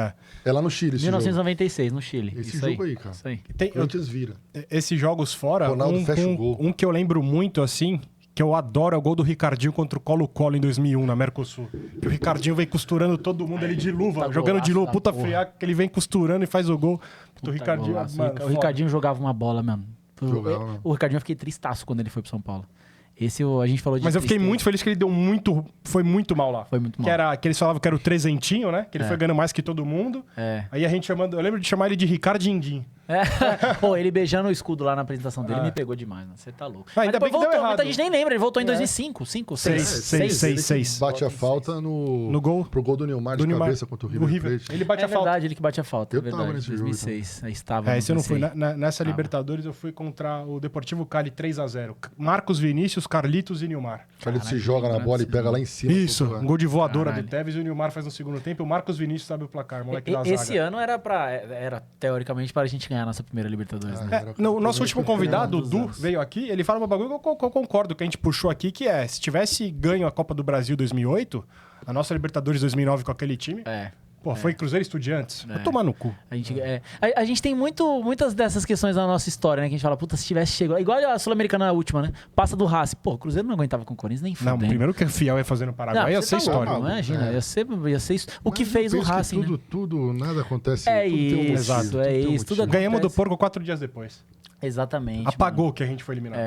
É lá no Chile esse 1996, jogo. no Chile. Esse jogo aí, cara. Isso aí. Corinthians vira. Esses jogos fora, Ronaldo fecha o gol. Um que eu lembro muito, assim, que eu adoro é o gol do Ricardinho contra o Colo-Colo em 2001, na Mercosul. Que o Ricardinho vem costurando todo mundo ali de luva, jogando de luva, puta friaca, que ele vem costurando e faz o gol. O Ricardinho, o Ricardinho jogava uma bola, mano. Jogava. O Ricardinho eu fiquei tristaço quando ele foi pro São Paulo. A gente falou de Mas eu fiquei muito feliz que ele foi muito mal lá. Foi muito mal. Que eles falavam que era o trezentinho, né? Que ele foi ganhando mais que todo mundo. Aí a gente eu lembro de chamar ele de Ricardinho. Pô, ele beijando o escudo lá na apresentação dele me pegou demais, mano. Você tá louco. Mas ainda bem que deu errado. Muita gente nem lembra, ele voltou em 2005, 6. Bate a falta no gol. Pro gol do Neymar de cabeça contra o River Plate. Ele bate a falta. Ele que bate a falta. Eu tava nesse 2006. Aí estava. Esse eu não fui. Nessa Libertadores eu fui contra o Deportivo Cali 3-0. Marcos Vinícius, Carlitos e Nilmar. Carlitos se joga na bola e pega lá em cima. Isso, um gol de voadora do Tevez e o Nilmar faz no segundo tempo. O Marcos Vinícius sabe o placar, moleque da zaga. Esse ano era teoricamente para a gente ganhar a nossa primeira Libertadores. O nosso último convidado, o Du, veio aqui, ele fala um bagulho que eu concordo, que a gente puxou aqui, que se tivesse ganho a Copa do Brasil 2008, a nossa Libertadores 2009 com aquele time... Foi Cruzeiro e Estudiantes. Vou tomar no cu. A gente tem muitas dessas questões na nossa história, né? Que a gente fala, puta, se tivesse chegado... Igual a Sul-Americana última, né? Passa do Racing. Pô, o Cruzeiro não aguentava com o Corinthians nem fudendo. Não, primeiro que a Fiel ia fazer no Paraguai ia ser história. Louco, imagina, ia ser isso. O que fez o Racing, né? Tudo, nada acontece. Exato, é isso. Tudo ganhamos do Porco 4 dias depois. Exatamente. Apagou que a gente foi eliminado.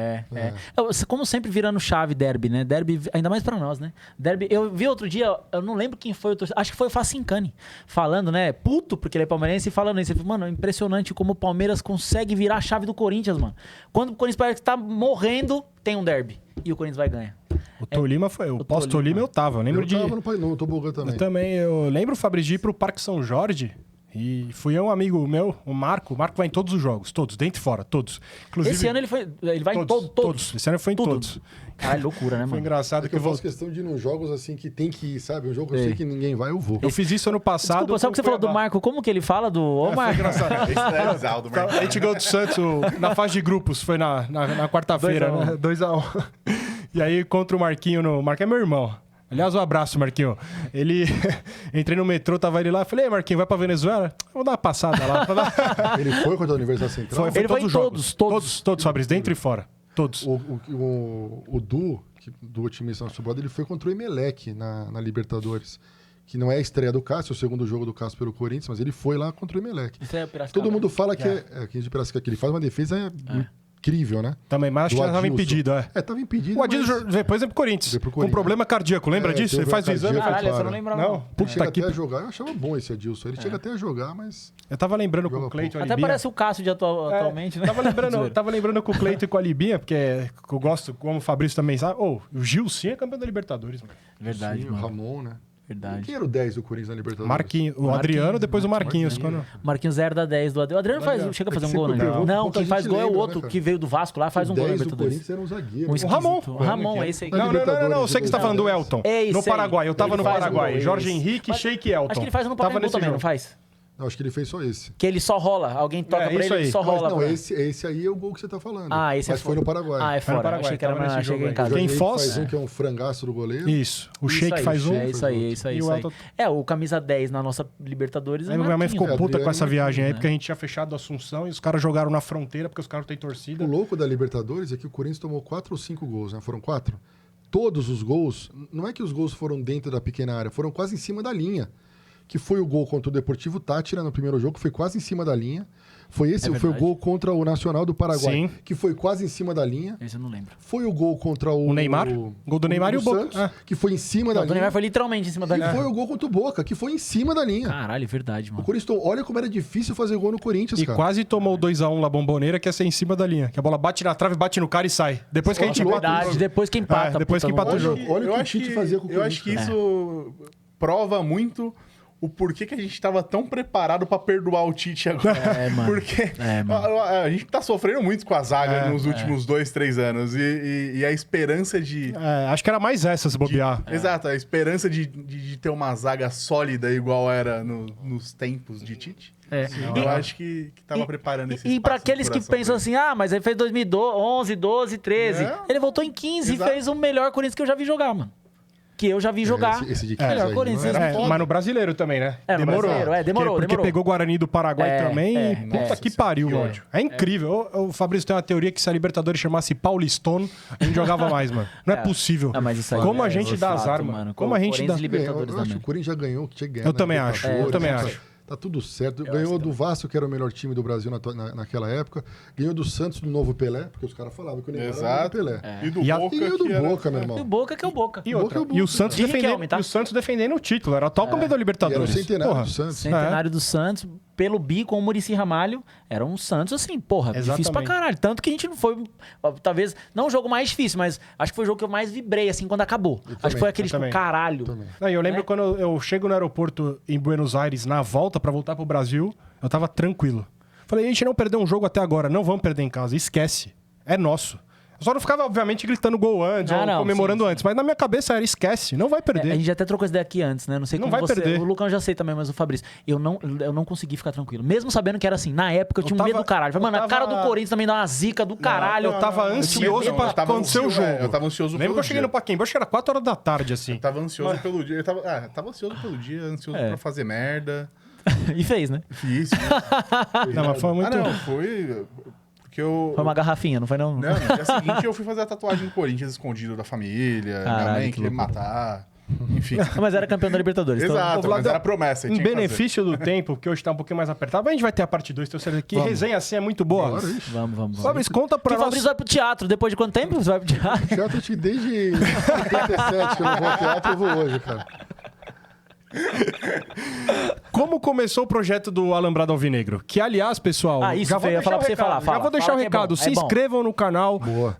Como sempre virando chave derby, né? Derby, ainda mais pra nós, né? Derby, eu vi outro dia, eu não lembro quem foi o torcedor, acho que foi o Facincani, falando, né? Puto, porque ele é palmeirense, e falando isso. Ele falou, mano, é impressionante como o Palmeiras consegue virar a chave do Corinthians, mano. Quando o Corinthians parece que tá morrendo, tem um derby. E o Corinthians vai ganhar. O Tolima foi. O pós-Tolima eu tava. Eu lembro no Tobogã também. Eu lembro o Fabrício de ir pro Parque São Jorge. E fui um amigo meu, o Marco. O Marco vai em todos os jogos, todos, dentro e fora, todos. Inclusive, esse ano ele vai em todos. Esse ano ele foi em todos. Caralho, loucura, né, mano? Foi engraçado que eu faço questão de ir nos jogos assim que tem que ir, sabe? Um jogo que eu sei que ninguém vai, eu vou. Eu fiz isso ano passado. Desculpa, sabe o que você falou do Marco? Como que ele fala do... Ô, Marco. Foi engraçado. Esse é exaldo, Marco. A gente ganhou do Santos na fase de grupos, foi na quarta-feira, 2-1. E aí contra o Marquinho, o Marquinho é meu irmão. Aliás, um abraço, Marquinho. Entrei no metrô, tava ele lá. Falei, ei, Marquinho, vai pra Venezuela? Vou dar uma passada lá. Ele foi contra a Universidade Central? Foi todos os jogos. Todos, Fabrício, dentro e fora. Todos. O Du, do otimista nosso brother, ele foi contra o Emelec na Libertadores. Que não é a estreia do Cássio, é o segundo jogo do Cássio pelo Corinthians, mas ele foi lá contra o Emelec. Isso é Piracicaba. Todo mundo fala que é de Piracicaba, que ele faz uma defesa incrível, né? Também, mas acho que já tava Adilson. impedido, Tava impedido. O Adilson depois é pro Corinthians. Veio pro Com Corinthians. problema cardíaco, lembra disso? teve Ele faz o exame. cardíaco, Caralho, essa eu não claro. lembrava. Não, Não. puta Chega que... até a jogar. Eu achava bom esse Adilson. Ele chega até a jogar, mas... Eu tava lembrando com Joga o Cleiton Até Alibia. parece o Cássio de atualmente, né? Tava lembrando com o Cleiton e com a Libinha, porque eu gosto, como o Fabrício também sabe. O Gilson é campeão da Libertadores, mano. Verdade, Sim, o mano. Ramon, né? Verdade. Quem era o 10 do Corinthians na Libertadores? Marquinhos, o Adriano, depois o Marquinhos. Quando... Marquinhos 0 da 10 do Adriano. O Adriano chega a fazer um gol, né? sempre pergunta, Não, pouca quem faz gente gol é o lembra, outro né, cara? que veio do Vasco lá, faz um gol na 10 do Libertadores. Corinthians era um zagueiro. Um né? esquisito. Ramon. O Ramon, esse aí. Não, eu sei que você tá falando do Elton. É isso no aí. Paraguai, eu tava Ele no faz Paraguai. o gol, Jorge isso. Henrique, Mas Sheik Elton. Acho que ele faz no Tava Pacaembu nesse também, jogo. não faz? Não, acho que ele fez só esse. Que ele só rola. Alguém toca É, pra isso ele e aí. só Mas rola. não, pra- esse aí é o gol que você tá falando. Ah, esse Mas é foi fora. no Paraguai. Ah, é Foi no fora. Paraguai, Achei que era tava nesse achei que jogo em aí. casa. Quem Jorge Foz? faz um que é um frangaço do goleiro. Isso. O Isso Sheik aí, faz um. É isso aí, é isso aí. E isso o aí. Elton- É, o camisa 10 na nossa Libertadores. Aí é minha mãe ficou Marquinhos, puta com essa Adriano, viagem aí, né? porque a gente tinha fechado a Assunção e os caras jogaram na fronteira, porque os caras não têm O torcida. louco da Libertadores é que o Corinthians tomou 4 ou 5 gols, né? Foram 4? Todos os gols, não é que os gols foram dentro da pequena área, foram quase em cima da linha. Que foi o gol contra o Deportivo Táchira no primeiro jogo, que foi quase em cima da linha. Foi o verdade. gol contra o Nacional do Paraguai, Sim. que foi quase em cima da linha. Esse eu não lembro. Foi o gol contra o Neymar? Gol do Neymar e o Boca. Santos, Ah. que foi em cima da Não, o linha. Neymar foi literalmente em cima da E linha. foi o gol contra o Boca, que foi em cima da linha. Caralho, é verdade, O mano. Corinthians, olha como era difícil fazer gol no Corinthians, E cara. quase tomou o 2x1 lá Bomboneira, que ia ser em cima da linha. Que a bola bate na trave, bate no cara e sai. Depois que a gente Louco, empata o Verdade, jogo. depois que empata. depois puta, que empata não o pode- jogo. Olha o que eu o acho Tite que, fazia com o eu acho que isso prova muito o porquê que a gente tava tão preparado pra perdoar o Tite agora. É, mano. Porque É, mano. a gente tá sofrendo muito com a zaga nos últimos 2, 3 anos. E a esperança de... É, acho que era mais essa, se bobear. Exato, a esperança de ter uma zaga sólida igual era nos tempos de Tite. É. Eu acho que tava preparando esse E pra espaço no aqueles que coração pensam dele. assim, ah, mas ele fez 2011, 12, 13. É. Ele voltou em 15 Exato. e fez o melhor Corinthians que eu já vi jogar, mano. Que eu já vi jogar. Esse de 15 melhor aí, Corinthians. não era É, foda. mas no brasileiro também, né? É, no brasileiro, demorou, Porque demorou. pegou o Guarani do Paraguai É, também. é, Puta é. que pariu, Que mano. ódio. É incrível. O Fabrício tem uma teoria que se a Libertadores chamasse Paulistone, a gente jogava mais, mano. Não é, É. possível. Ah, mas isso aí Como a é gente dá fato, azar, mano. Como a gente Corinthians dá... e Libertadores eu acho que também. o Corinthians já ganhou o que tinha que ganhar. Eu na também acho, Libertadores, eu também né, acho. cara? Tá tudo certo. Ganhou do Vasco, que era o melhor time do Brasil naquela época. Ganhou do Santos, do novo Pelé, porque os caras falavam que o Neymar era o novo Exato. Pelé. E do E a- Boca, E ganhou do que era- Boca, meu E o irmão. Boca que é o Boca. E outra. Boca é E o bom, Santos De defendendo, Riquelme, tá? e o Santos defendendo o título. Era atual campeão da E era o Libertadores. centenário Porra. do Santos. Centenário do Santos, pelo Bi com o Muricy Ramalho, era um Santos assim, porra, difícil pra Exatamente. caralho. Tanto que a gente não foi, talvez, não o jogo mais difícil, mas acho que foi o jogo que eu mais vibrei, assim, quando acabou. Acho que foi aquele, eu tipo, também. caralho. Também. Não, e eu lembro quando eu chego no aeroporto em Buenos Aires, na volta pra voltar pro Brasil, eu tava tranquilo. Falei, a gente não perdeu um jogo até agora, não vamos perder em casa, esquece. É nosso. Eu só não ficava, obviamente, gritando gol antes Ah, ou não, comemorando sim, sim. antes, mas na minha cabeça era esquece, não vai É, perder. a gente até trocou essa ideia aqui antes, né? Não sei Não como vai você... perder. O Lucão eu já sei também, mas o Fabrício. Eu não consegui ficar tranquilo. Mesmo sabendo que era assim, na época eu tinha um tava- medo do caralho. Falei, mano, eu a cara tava- do Corinthians também dá uma zica do caralho. eu tava ansioso pra acontecer o jogo. Eu tava ansioso Lembra pelo que eu cheguei dia. no Pacaembu, acho que era 4 horas da tarde, assim. Eu tava ansioso pelo dia. Tava ansioso pelo dia, ansioso pra fazer merda. E fez, né? Fiz. Não, mas foi muito... não, foi... Porque eu... Foi uma garrafinha, não foi não? Não, no dia seguinte eu fui fazer a tatuagem do Corinthians escondido da família. Caralho, minha mãe que queria me loucura. matar. Enfim. Mas era campeão da Libertadores. então- Exato, Ô, Vlad, mas era promessa. Em tinha que benefício do tempo, porque hoje tá um pouquinho mais apertado, mas a gente vai ter a parte 2, tenho certeza que resenha assim é muito boa. Bora, ixi. Vamos. Fabrício, conta pra Porque o nós... Fabrício vai pro teatro. Depois de quanto tempo você vai pro teatro? Teatro, acho que desde 87 que eu não vou ao teatro, eu vou hoje, cara. Como começou o projeto do Alambrado Alvinegro? Que, aliás, pessoal... Ah, isso, já vou eu ia deixar falar o pra você recado, falar, fala. Já vou deixar Fala o que é bom, recado. Se é bom. inscrevam no canal. Boa.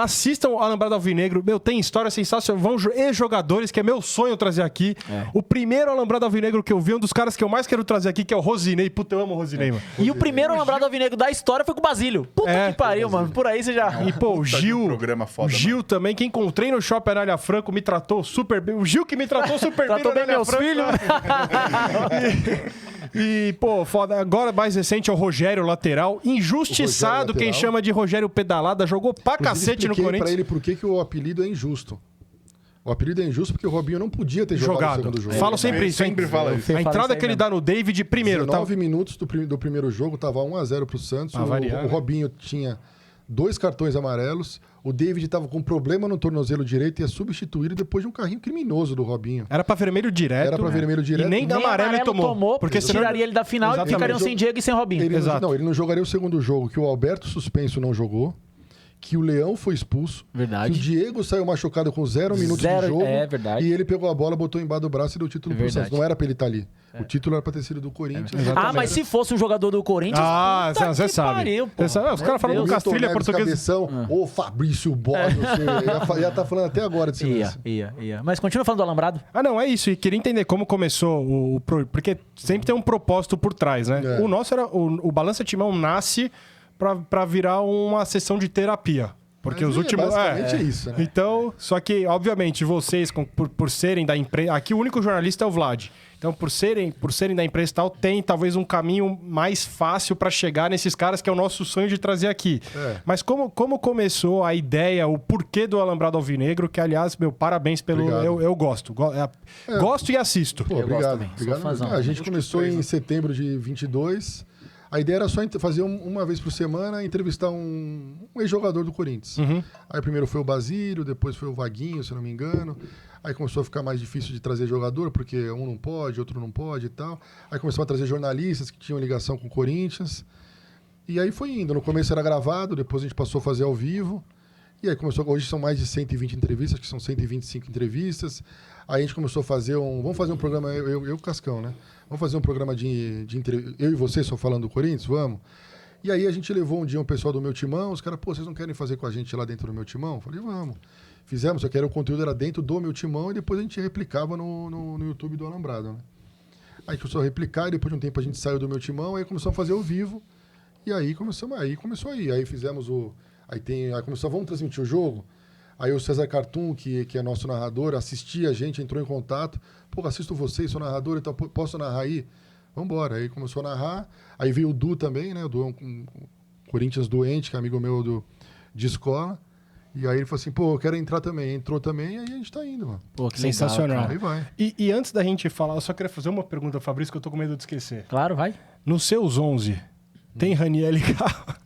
Assistam o Alambrado Alvinegro. Meu, tem história sensacional. E jogadores, que é meu sonho trazer aqui. O primeiro Alambrado Alvinegro que eu vi, um dos caras que eu mais quero trazer aqui, que é o Rosinei. Puta, eu amo o Rosinei, mano. E o primeiro lembrado alvinegro da história foi com o Basílio. Puta É. que pariu, mano. Por aí você já... E, pô, o Puta de Gil. um programa foda, o Gil também, que encontrei no Shopping Anália Franco, me tratou super bem. O Gil que me tratou super bem. Tratou no bem Anália meus Franco. filhos. E, pô, foda. Agora, mais recente, é o Rogério, lateral. Injustiçado, Rogério, quem lateral. chama de Rogério Pedalada. Jogou pra Inclusive, cacete no expliquei pra Corinthians. ele por que o apelido é injusto. O apelido é injusto porque o Robinho não podia ter jogado o Jogado. segundo jogo. Falo sempre Ele isso, hein? sempre fala isso. A Fala entrada isso aí que ele mesmo. dá no David, primeiro, tá? 19 minutos do primeiro jogo, tava 1-0 pro Santos. Pra variar, o né? Robinho tinha 2 cartões amarelos. O David estava com problema no tornozelo direito e ia substituído depois de um carrinho criminoso do Robinho. Era pra vermelho direto. Era pra vermelho direto. E nem amarelo ele tomou. Porque senão tiraria ele da final Exatamente. e ficariam sem Diego e sem Robinho. Ele não jogaria o segundo jogo, que o Alberto suspenso não jogou, que o Leão foi expulso, Verdade. que o Diego saiu machucado com 0 minutos de jogo, verdade. e ele pegou a bola, botou embaixo do braço e deu o título pro Santos. Não era pra ele estar ali. O título era pra ter sido do Corinthians. Mas se fosse um jogador do Corinthians... você sabe. Pariu, Os caras falam do Castrilha português. Cabeção, ô Fabrício Borges, ia estar falando até agora desse lance. Ia. Mas continua falando do Alambrado. Não, é isso. E queria entender como começou porque sempre tem um propósito por trás, né? É. O nosso era... O Balança Timão nasce pra virar uma sessão de terapia. Porque os últimos... Basicamente é isso, né? Então, só que, obviamente, vocês, por serem da empresa... Aqui o único jornalista é o Vlad. Então, por serem da empresa e tal, tem talvez um caminho mais fácil para chegar nesses caras, que é o nosso sonho de trazer aqui. Mas como começou a ideia, o porquê do Alambrado Alvinegro, que, aliás, meu, parabéns pelo... Eu gosto. Gosto e assisto. Pô, obrigado. A gente começou em setembro de 22. A ideia era só fazer uma vez por semana, entrevistar um ex-jogador do Corinthians. Aí primeiro foi o Basílio, depois foi o Vaguinho, se eu não me engano. Aí começou a ficar mais difícil de trazer jogador, porque um não pode, outro não pode e tal. Aí começou a trazer jornalistas que tinham ligação com o Corinthians. E aí foi indo. No começo era gravado, depois a gente passou a fazer ao vivo. E aí começou, hoje são mais de 120 entrevistas, que são 125 entrevistas. Aí a gente começou a fazer vamos fazer um programa, eu e o Cascão, né? Vamos fazer um programa de entrevista, eu e você só falando do Corinthians, vamos? E aí a gente levou um dia um pessoal do Meu Timão, os caras, vocês não querem fazer com a gente lá dentro do Meu Timão? Eu falei, vamos. Fizemos, só que o conteúdo era dentro do Meu Timão e depois a gente replicava no YouTube do Alambrado, né? Aí começou a replicar e depois de um tempo a gente saiu do Meu Timão, aí começou a fazer ao vivo e aí começou aí. Aí fizemos aí começou, vamos transmitir o jogo? Aí o César Cartum, que é nosso narrador, assistia a gente, entrou em contato. Pô, assisto vocês, sou narrador, então posso narrar aí? Vambora. Aí começou a narrar. Aí veio o Du também, né? O Du é um Corinthians doente, que é amigo meu de escola. E aí ele falou assim, pô, eu quero entrar também. Entrou também, e aí a gente tá indo, mano. Pô, que sensacional. Legal, aí vai. E antes da gente falar, eu só queria fazer uma pergunta, Fabrício, que eu tô com medo de esquecer. Claro, vai. Nos seus 11, tem Raniel Garro?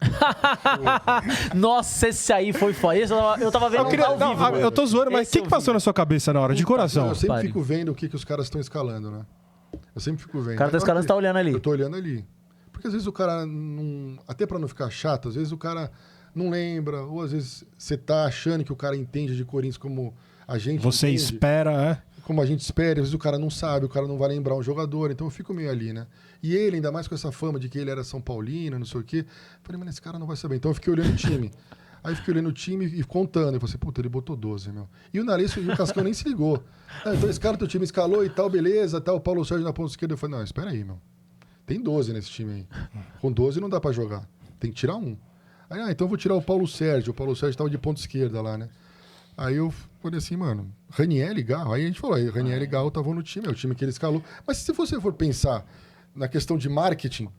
Nossa, esse aí foi foda. Eu tava vendo ao vivo. Eu tô zoando, mas o que passou na sua cabeça na hora? De coração. Eu sempre fico vendo o que os caras estão escalando, né? Eu sempre fico vendo. O cara tá escalando, você tá olhando ali. Eu tô olhando ali. Porque às vezes o cara não... Até pra não ficar chato, às vezes o cara não lembra, ou às vezes você tá achando que o cara entende de Corinthians como a gente Você entende, espera, como a gente espera, às vezes o cara não sabe, o cara não vai lembrar um jogador, então eu fico meio ali, né? E ele, ainda mais com essa fama de que ele era São Paulino, não sei o quê, falei, mas esse cara não vai saber. Então eu fiquei olhando o time. Aí fiquei olhando o time e contando. Eu falei, puta, ele botou 12, meu. E o Nariz e o Cascão nem se ligou. Então esse cara, teu time escalou e tal, beleza, tal, o Paulo Sérgio na ponta esquerda. Eu falei, não, espera aí, meu. Tem 12 nesse time aí. Com 12 não dá pra jogar. Tem que tirar um. Aí, então eu vou tirar o Paulo Sérgio. O Paulo Sérgio tava de ponta esquerda lá, né? Aí eu falei assim, mano, Raniel e Garro. Aí a gente falou, Raniel e Garro estavam no time, é o time que ele escalou. Mas se você for pensar na questão de marketing,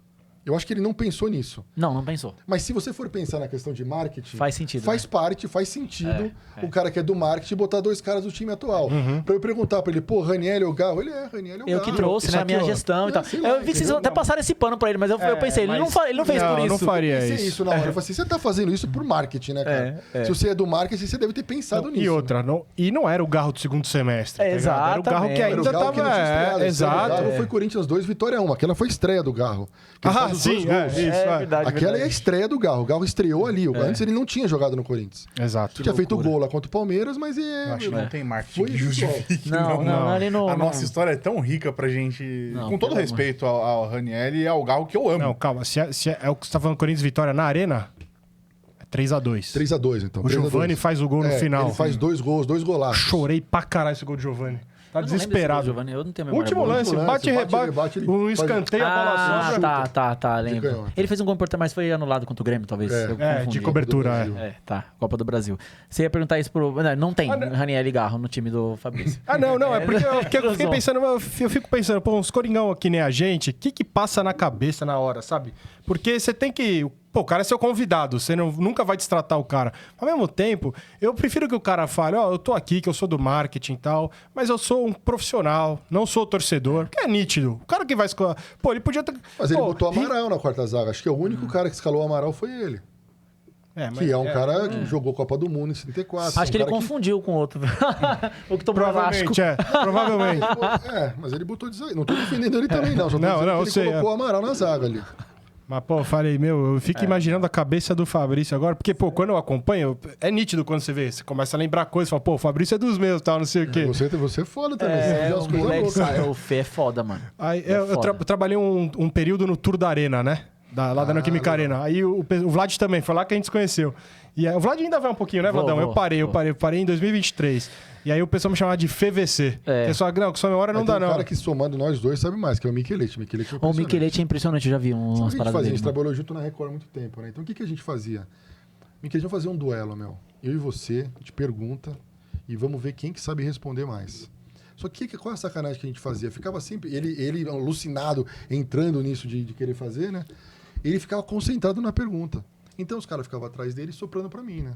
eu acho que ele não pensou nisso. Não pensou. Mas se você for pensar na questão de marketing... Faz sentido. Faz parte, faz sentido o cara que é do marketing botar 2 caras do time atual. Pra eu perguntar pra ele, pô, Raniel ou Garro? Raniel ou Garro. Eu que trouxe, né? A minha gestão e tal. Eu vi que vocês até passaram esse pano pra ele, mas eu pensei, ele não fez por isso. Não faria isso. Isso na hora. Eu falei assim, você tá fazendo isso por marketing, né, cara? Se você é do marketing, você deve ter pensado nisso. E outra, não era o Garro do segundo semestre. Exato. Era o Garro que ainda tava... Exato. O Garro foi Corinthians 2, Vitória 1. Aquela foi a estreia do Garro. Sim, isso. Verdade. Aquela é a estreia do Garro. O Garro estreou ali. Antes ele não tinha jogado no Corinthians. Exato. Tinha feito gol lá contra o Palmeiras, mas acho que não tem marketing que futebol. justifique. Não. A nossa história é tão rica pra gente... com todo respeito ao Raniel e ao Garro, que eu amo. Não, calma. Se é o que você tá falando Corinthians Vitória na Arena, é 3x2. 3x2, então. O Giovani faz o gol no final. Ele faz 2 gols, 2 golaços. Chorei pra caralho esse gol do Giovani. Tá desesperado. Giovani, eu não tenho memória. Último lance, bate e rebate, um escanteio, a bola sobra. Tá, lembro. Ele fez um gol importante, mas foi anulado contra o Grêmio, talvez. De cobertura. Copa do Brasil. Você ia perguntar isso pro... Não tem Raniel e Garro no time do Fabrício. Não, é porque eu fiquei pensando, eu fico pensando, pô, uns coringão aqui nem a gente, o que passa na cabeça na hora, sabe? Porque você tem que... Pô, o cara é seu convidado, você nunca vai destratar o cara. Ao mesmo tempo, eu prefiro que o cara fale, eu tô aqui, que eu sou do marketing e tal, mas eu sou um profissional, não sou torcedor, que é nítido. O cara que vai escolar... Pô, ele podia ter... Mas ele botou Amaral na quarta zaga. Acho que o único cara que escalou o Amaral foi ele. Que é um cara que jogou Copa do Mundo em 74. Acho que ele confundiu com outro. O que tomou elástico. Provavelmente. Mas ele botou de zagueiro. Não tô defendendo ele também, não. Só tô Não, dizendo eu que sei, ele colocou o Amaral na zaga ali. Mas, pô, eu falei, eu fico imaginando a cabeça do Fabrício agora, porque, pô, quando eu acompanho, é nítido quando você vê, você começa a lembrar coisas, fala, pô, o Fabrício é dos meus, tal, não sei o quê. Você é foda também. Você viu as O coisas moleque loucas. o Fê é foda, mano. Aí, eu trabalhei um período no Tour da Arena, né? Lá da Neoquímica Arena. Aí o Vlad também, foi lá que a gente se conheceu. E o Vlad ainda vai um pouquinho, né, Vladão? Eu parei em 2023. E aí o pessoal me chamava de FVC. Que só, não, com sua memória não dá, não. O cara que somando nós dois sabe mais, que é o Miquelete. O Miquelete é impressionante, eu já vi umas paradas dele. A gente trabalhou junto na Record há muito tempo, né? Então o que a gente fazia? Miquelete, vamos fazer um duelo, meu. Eu e você, a gente pergunta e vamos ver quem que sabe responder mais. Só que qual é a sacanagem que a gente fazia? Ficava sempre... Ele alucinado, entrando nisso de querer fazer, né? Ele ficava concentrado na pergunta. Então os caras ficavam atrás dele soprando pra mim, né?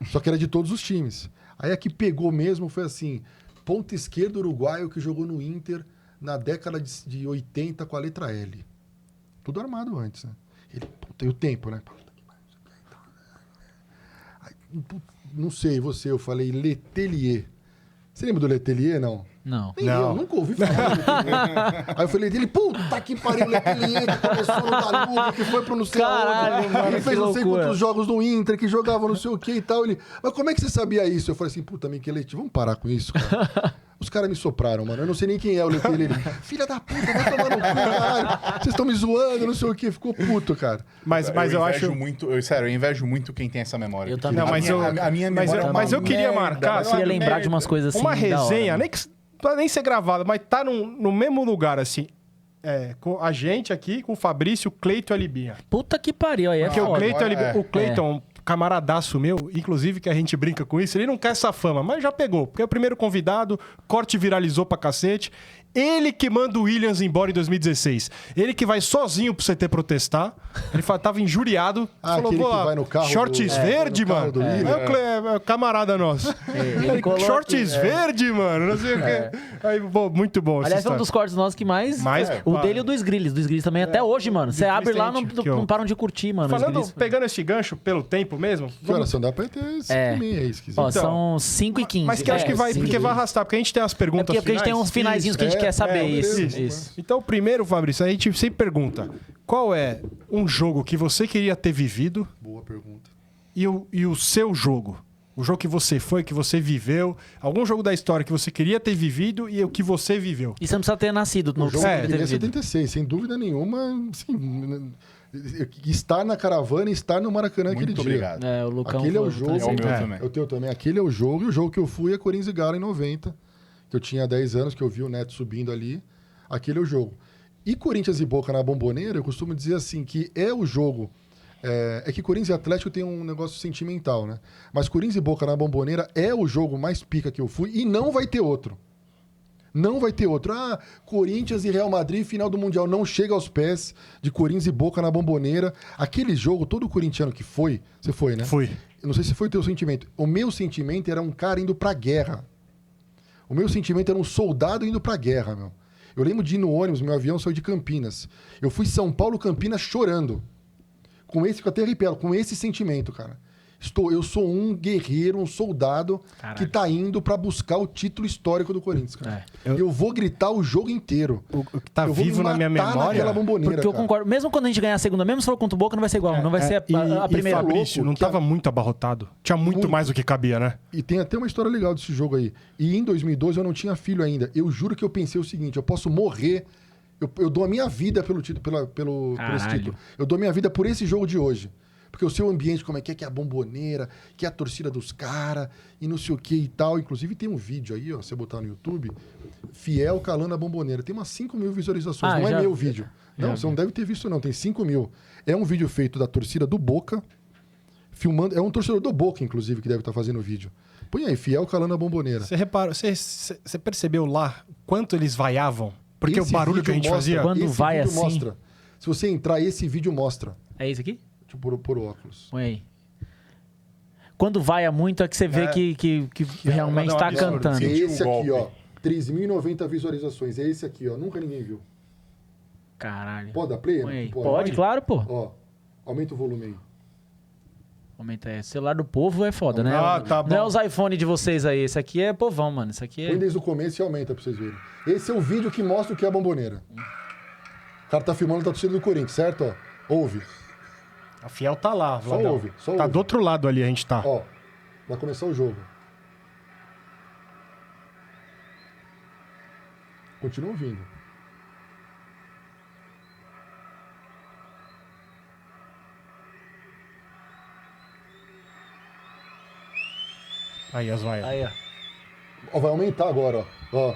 Só que era de todos os times. Aí a que pegou mesmo foi assim, ponta esquerda uruguaio que jogou no Inter na década de 80 com a letra L. Tudo armado antes, né? Ele, puta, e o tempo, né? Não sei, eu falei Letelier. Você lembra do Letelier, não? Não. Nem eu, nunca ouvi falar do Letelier. Aí eu falei dele, puta que pariu, Letelier, que começou no Danúbio, que foi pro não sei Caralho, aonde. mano, Ele fez que não sei loucura. quantos jogos no Inter, que jogava não sei o que e tal. Ele, mas como é que você sabia isso? Eu falei assim, puta, Miquelete, vamos parar com isso, cara. Os caras me sopraram, mano. Eu não sei nem quem é o Letelier. Ele, filha da puta, vai tomar no cu, caralho. Vocês estão me zoando, não sei o que. Ficou puto, cara. Mas eu acho... Sério, eu invejo muito quem tem essa memória. Eu também. Não, mas a minha memória é uma mas eu queria merda. marcar... Eu queria lembrar de umas coisas assim. Uma da hora, resenha, mano. nem que pode nem ser gravada, mas tá no mesmo lugar, assim. Com a gente aqui, com o Fabrício, o Cleiton e a Libinha. Puta que pariu, aí é Porque o foda. Cleiton, o Cleiton, camaradaço meu, inclusive que a gente brinca com isso, ele não quer essa fama, mas já pegou. Porque é o primeiro convidado, corte viralizou pra cacete. Ele que manda o Williams embora em 2016. Ele que vai sozinho pro CT protestar. Ele tava injuriado. Falou, aquele pô, que vai no carro shorts verde, no carro mano. do Williams. É o camarada nosso. Ele colou Shorts aqui, verde, mano. Não sei o quê. Aí, bom, muito bom. essa Aliás, foi um história. dos cortes nossos que mais... Mais, o pá. dele e o do Sgrills. Do Sgrills também até hoje, mano. Você abre lá, não param de curtir, mano. Falando, pegando esse gancho pelo tempo mesmo. Que horas são? Dá pra ter 5h30 aí, esquisito. Ó, são 5h15. Mas que acho que vai, porque vai arrastar, porque a gente tem as perguntas porque a gente tem uns finaizinhos que a gente quer saber. beleza. Isso. Então, primeiro, Fabrício, a gente sempre pergunta: qual é um jogo que você queria ter vivido Boa pergunta. e o seu jogo? O jogo que você foi, que você viveu, algum jogo da história que você queria ter vivido e o que você viveu. E você não precisa ter nascido no O jogo que que você eu queria é ter vivido. 76, sem dúvida nenhuma. Assim, estar na caravana e estar no Maracanã aquele Muito dia. obrigado. É, o Lucão Aquele é o foi- jogo. É o meu também. É o teu também. Aquele é o jogo. E o jogo que eu fui é Corinthians e Galo em 90. Que eu tinha 10 anos, que eu vi o Neto subindo ali. Aquele é o jogo. E Corinthians e Boca na Bomboneira, eu costumo dizer assim, que é o jogo... É que Corinthians e Atlético tem um negócio sentimental, né? Mas Corinthians e Boca na Bomboneira é o jogo mais pica que eu fui e não vai ter outro. Não vai ter outro. Ah, Corinthians e Real Madrid, final do Mundial. Não chega aos pés de Corinthians e Boca na Bomboneira. Aquele jogo, todo corintiano que foi... Você foi, né? Fui. Eu não sei se foi o teu sentimento. O meu sentimento era um cara indo pra guerra. O meu sentimento era um soldado indo pra guerra, meu. Eu lembro de ir no ônibus, meu avião saiu de Campinas. Eu fui São Paulo, Campinas, chorando. Fico até arrepiado, com esse sentimento, cara. Eu sou um guerreiro, um soldado que tá indo pra buscar o título histórico do Corinthians, cara. Eu vou gritar o jogo inteiro. O que tá Eu vou vivo me na minha matar memória. naquela Bomboneira, Porque eu cara. concordo. Mesmo quando a gente ganhar a segunda, mesmo se for contra o Boca, não vai ser igual. Não vai ser a primeira. Fabrício, louco não que tava muito abarrotado. Tinha muito mais do que cabia, né? E tem até uma história legal desse jogo aí. E em 2012 eu não tinha filho ainda. Eu juro que eu pensei o seguinte, eu posso morrer, eu dou a minha vida pelo título, por esse título. Eu dou a minha vida por esse jogo de hoje. Porque eu sei o ambiente, como é que é a Bomboneira, que é a torcida dos caras, e não sei o que e tal. Inclusive tem um vídeo aí, ó, se você botar no YouTube, Fiel calando a Bomboneira. Tem umas 5 mil visualizações, não é meu vídeo. Não, você não deve ter visto não, tem 5 mil. É um vídeo feito da torcida do Boca, filmando, é um torcedor do Boca, inclusive, que deve estar fazendo o vídeo. Põe aí, Fiel calando a Bomboneira. Você reparou, você percebeu lá quanto eles vaiavam? Porque Esse o barulho que a gente vídeo fazia... mostra, Quando esse vai vídeo assim. mostra. Se você entrar, esse vídeo mostra. É isso aqui? Deixa eu pôr o óculos. Põe aí. Quando vaia muito é que você vê que realmente não, tá absurdo. cantando. Sim. Esse um aqui, golpe. ó. 3.090 visualizações. É esse aqui, ó. Nunca ninguém viu. Caralho. Pode dar play? Põe aí. Pô, Pode, claro, pô. Ó, aumenta o volume aí. Aumenta aí. Celular do povo é foda, né? Ah, tá Não é bom. os iPhone de vocês aí. Esse aqui é povão, mano. Esse aqui Põe é... desde o começo e aumenta pra vocês verem. Esse é o vídeo que mostra o que é a bomboneira. O cara tá filmando da torcida do Corinthians, certo? Ó, ouve. A Fiel tá lá, Só Vladão. ouve, só Tá ouve. do outro lado ali, a gente tá. Ó, vai começar o jogo. Continua ouvindo. Aí, as vaias. Aí, ó. Ó, vai aumentar agora, ó. Ó.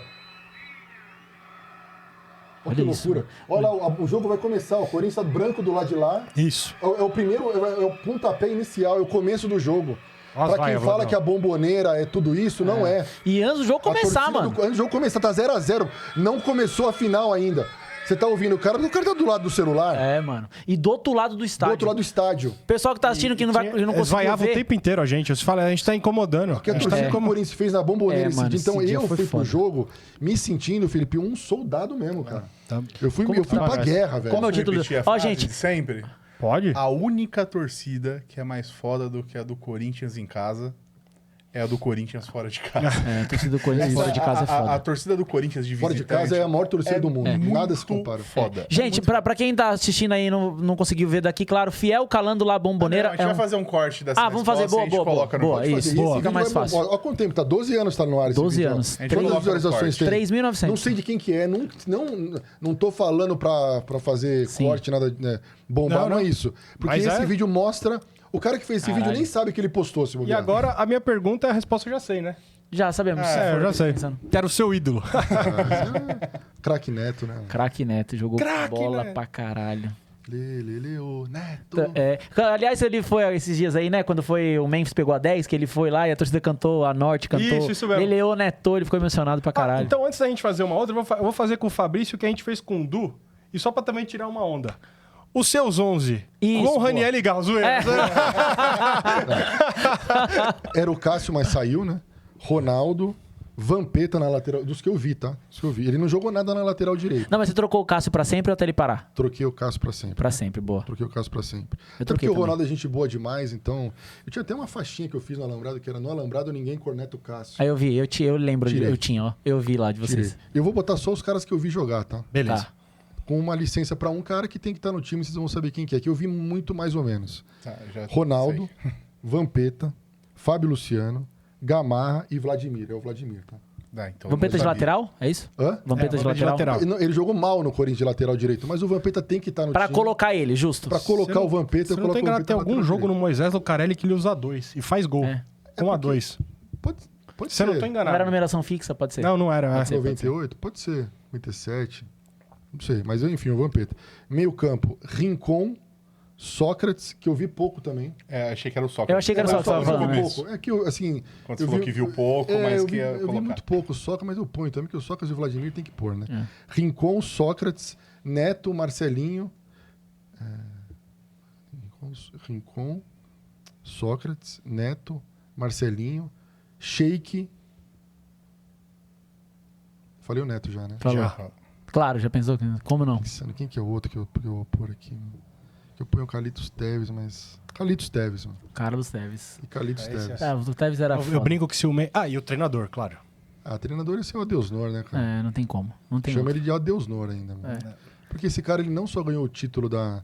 Olha que Olha isso, loucura. Olha lá, o jogo vai começar. O Corinthians tá branco do lado de lá. Isso. É o primeiro, é o pontapé inicial, é o começo do jogo. As Pra quem vaias, fala Vladão. que a bomboneira é tudo isso, não é. E antes do jogo A começar, torcida mano. antes do jogo começar, tá 0x0. Não começou a final ainda. Você tá ouvindo o cara tá do lado do celular, É, mano. E do outro lado do do estádio. outro lado do estádio. Pessoal que tá assistindo que não vai, não Eles conseguiu vaiavam o ver. tempo inteiro a gente. Você fala, a gente tá incomodando. Porque a gente tá torcida que o incomodando. Corinthians fez na bomboneira É, esse mano, dia. Então esse dia eu foi fui pro foda. jogo me sentindo, Felipe, um soldado mesmo, cara. Tá. Eu fui Como pra parece? guerra, velho. Como é o título? Repetir a Ó, frase gente. de sempre. Pode? A única torcida que é mais foda do que a do Corinthians em casa é a do Corinthians fora de casa. É, a torcida do Corinthians fora de casa é A foda. torcida do Corinthians de Fora de visitante casa é a maior torcida do mundo. Nada se muito compara. Foda. Gente, pra quem tá assistindo aí e não conseguiu ver daqui, claro, Fiel calando lá a bomboneira. Não, a gente vai fazer um corte dessa Ah, vamos fazer. resposta e Boa, a gente boa, boa. coloca no Boa, podcast. isso. Esse Boa, vídeo fica mais vai- fácil. Ó, quanto tempo? Tá 12 anos tá no ar esse 12 vídeo, ó. anos. A gente Quantas coloca no visualizações corte. tem? 3.900. Não sei de quem que é. Não tô falando pra fazer Sim. corte, nada, né, bombar, Não, não, não. é isso. Porque Mas esse é. vídeo mostra... O cara que fez esse vídeo Caralho. nem sabe que ele postou, se E bobear. agora, a minha pergunta, a resposta eu já sei, né? Já sabemos. É, eu já sei. Pensando. Quero o seu ídolo. Craque Neto, né? Craque Neto, jogou Craque bola Neto. pra caralho. Ô, Neto. É, aliás, ele foi esses dias aí, né? Quando foi o Memphis pegou a 10, que ele foi lá e a torcida cantou, a Norte cantou. Isso mesmo. Ele leu, Neto, ele ficou emocionado pra caralho. Então, antes da gente fazer uma outra, eu vou fazer com o Fabrício o que a gente fez com o Du. E só pra também tirar uma onda. Os seus 11 Isso, com o boa. Raniel e Gal, zoeira. É. Era o Cássio, mas saiu, né? Ronaldo, Vampeta na lateral. Dos que eu vi, tá? Dos que eu vi. Ele não jogou nada na lateral direita. Não, mas você trocou o Cássio pra sempre ou até ele parar? Troquei o Cássio pra sempre. Pra sempre, boa. Troquei o Cássio pra sempre. Eu Até troquei porque o também. Ronaldo é gente boa demais, então... Eu tinha até uma faixinha que eu fiz no Alambrado, que era no Alambrado ninguém corneta o Cássio. Aí eu vi, eu lembro, Tirei. eu tinha, ó. Eu vi lá de vocês. Tirei. Eu vou botar só os caras que eu vi jogar, tá? Beleza. Tá. Com uma licença pra um cara que tem que estar no time, vocês vão saber quem que é. Que eu vi muito mais ou menos. Tá, já Ronaldo, sei. Vampeta, Fábio Luciano, Gamarra e Vladimir. É o Vladimir, tá? Tá, então Vampeta eu de não sabia. lateral? É isso? Hã? Vampeta de Vampeta de lateral? lateral. Ele jogou mal no Corinthians de lateral direito, mas o Vampeta tem que estar no Pra time. colocar ele, justo. Pra colocar o Vampeta, Se eu não coloco tem o enganado, Vampeta tem na algum lateral jogo no direita. Moisés Lucarelli que ele usa 2 e faz gol. É. 1-2. Pode Se ser. eu não tô Não enganado. era numeração fixa, pode ser. Não era. Pode ser. 98? Pode ser. 97? Não sei, mas enfim, o Vampeta. Meio campo, Rincon, Sócrates, que eu vi pouco também. É, achei que era o Sócrates. Eu achei que era o Mas Sócrates, no tava falando, né? começo. Pouco. É que eu, assim... Quando eu você falou que viu pouco, mas eu que vi, ia eu vi colocar. muito pouco o Sócrates, mas eu ponho também, que o Sócrates e o Vladimir tem que pôr, né? É. Rincon, Sócrates, Neto, Marcelinho... Rincon, Sócrates, Neto, Marcelinho, Sheik... Falei o Neto já, né? Falou. Já. Claro, já pensou? Como não? Pensando, quem que é o outro que eu vou pôr aqui? Mano? Que eu ponho o Carlitos Teves, mas... Carlitos Teves, mano. Carlos Teves. E Carlitos É, esse Teves. É, o Teves era Eu foda. brinco que se o Mendes... Ah, e o treinador, claro. Ah, treinador esse é o Adeusnor, né, cara? É, não tem como. Não tem Chama outro. ele de Adeusnor ainda, mano. É. Porque esse cara, ele não só ganhou o título da...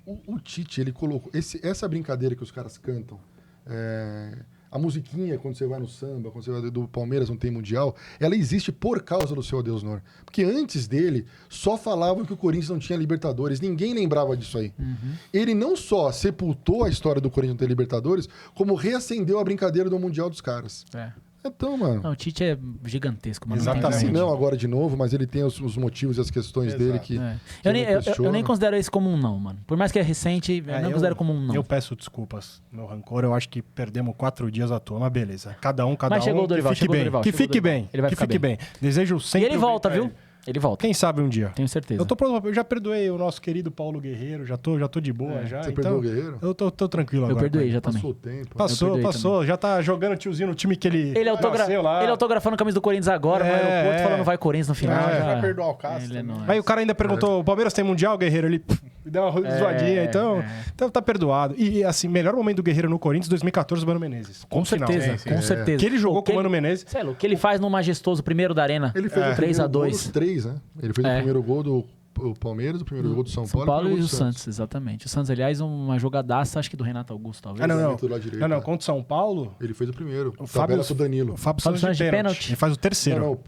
O Tite, ele colocou... Essa brincadeira que os caras cantam, a musiquinha, quando você vai no samba, quando você vai do Palmeiras, não tem Mundial, ela existe por causa do seu Adeusnor. Porque antes dele, só falavam que o Corinthians não tinha Libertadores. Ninguém lembrava disso aí. Ele não só sepultou a história do Corinthians não ter Libertadores, como reacendeu a brincadeira do Mundial dos caras. É. Então, mano... Não, o Tite é gigantesco, mano. Exatamente. Não tem Assim como. não agora de novo, mas ele tem os motivos e as questões Exato. dele que... É. que Eu, nem, não eu questiona. nem considero esse como um não, mano. Por mais que é recente, eu não considero como um não. Eu peço desculpas. Meu rancor, eu acho que perdemos 4 dias à toa, mas beleza. Cada um, Mas chegou o Dorival, que fique chegou o bem. Dorival, Que chegou o fique Dorival. bem. Ele vai Que ficar fique bem. Desejo E sempre ele o volta, bem pra viu? ele. Ele volta. Quem sabe um dia. Tenho certeza. Eu já perdoei o nosso querido Paulo Guerreiro, já tô de boa já. Você então, perdoou o Guerreiro? Eu tô tranquilo Eu agora. perdoei com ele. já também. Passou o tempo. Passou, perdoei passou. Já tá jogando tiozinho no time que ele Ele, nasceu lá. ele autografando a camisa do Corinthians agora, no aeroporto, falando vai Corinthians no final. Ah, já vai perdoar o Cássio Ele é também. nóis. Aí o cara ainda perguntou, o Palmeiras tem Mundial, Guerreiro? Ele deu uma zoadinha, então tá perdoado. E assim, melhor momento do Guerreiro no Corinthians, 2014, Mano Menezes. Com certeza, com certeza. Que ele jogou com o Mano Menezes. Sei lá, o que ele faz no majestoso primeiro da Arena. Ele fez o 3-2. 3, né? Ele fez o primeiro gol do Palmeiras, o primeiro gol do São Paulo e o Santos, exatamente. O Santos, aliás, uma jogadaça, acho que do Renato Augusto, talvez. Não, contra o São Paulo. Ele fez o primeiro. O Fábio Danilo. O Fábio Santos de pênalti. Ele faz o terceiro.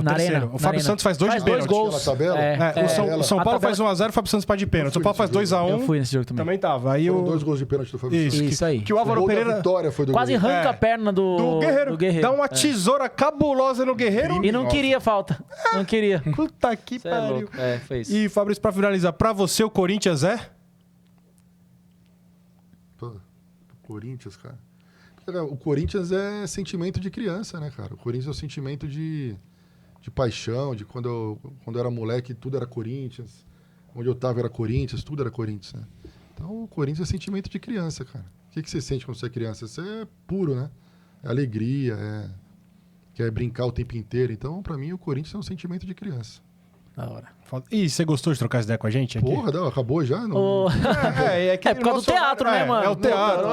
Na Arena. O Fábio Santos faz dois gols. O São Paulo faz 1x0, o Fábio Santos faz de pênalti. O São Paulo faz 2x1. Eu fui nesse jogo também. Tava. Aí foram 2 gols de pênalti do Fábio Santos. Isso aí. Que o Álvaro Pereira quase arranca a perna do Guerreiro. Dá uma tesoura cabulosa no Guerreiro. E não queria falta. Não queria. Puta que pariu. Foi isso. E, Fabrício, pra finalizar, pra você o Corinthians é? Corinthians, cara. O Corinthians é sentimento de criança, né, cara? O Corinthians é o sentimento de paixão, de quando eu era moleque, tudo era Corinthians. Onde eu tava era Corinthians, tudo era Corinthians, né? Então, o Corinthians é sentimento de criança, cara. O que você sente quando você é criança? Você é puro, né? É alegria, quer brincar o tempo inteiro. Então, pra mim, o Corinthians é um sentimento de criança. Da hora. E você gostou de trocar essa ideia com a gente aqui? Porra, não, acabou já? Não... É por causa do teatro, né, mano? É o teatro.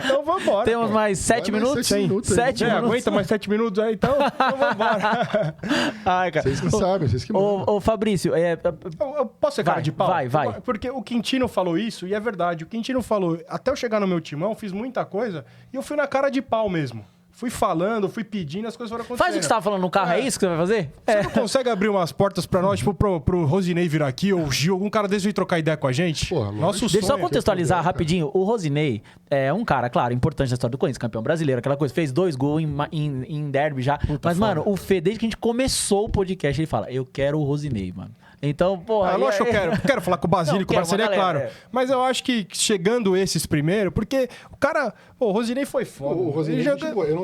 Então vambora. Temos mais 7 minutos? 7 minutos. 7 minutos. Aguenta mais 7 minutos aí, então vambora. Ai, cara. Vocês que sabem, vocês que mandam. Ô, Fabrício, eu posso ser cara de pau? Vai. Porque o Quintino falou isso, e é verdade. O Quintino falou, até eu chegar no meu timão, fiz muita coisa, e eu fui na cara de pau mesmo. Fui falando, fui pedindo, as coisas foram acontecendo. Faz o que você tava falando no carro, é isso que você vai fazer? Você não consegue abrir umas portas pra nós, tipo, pro Rosinei vir aqui, ou o Gil, algum cara desse vir trocar ideia com a gente? Porra, nosso sonho. Deixa eu só contextualizar rapidinho. O Rosinei é um cara, claro, importante na história do Corinthians, campeão brasileiro, aquela coisa, fez 2 gols em derby já. Mas, mano, o Fê, desde que a gente começou o podcast, ele fala, eu quero o Rosinei, mano. Então, porra... lógico que eu quero falar com o Basílio, com o Marcelinho, é claro. Mas eu acho que chegando esses primeiro, porque o cara... Pô, o Rosinei foi foda. O Rosinei,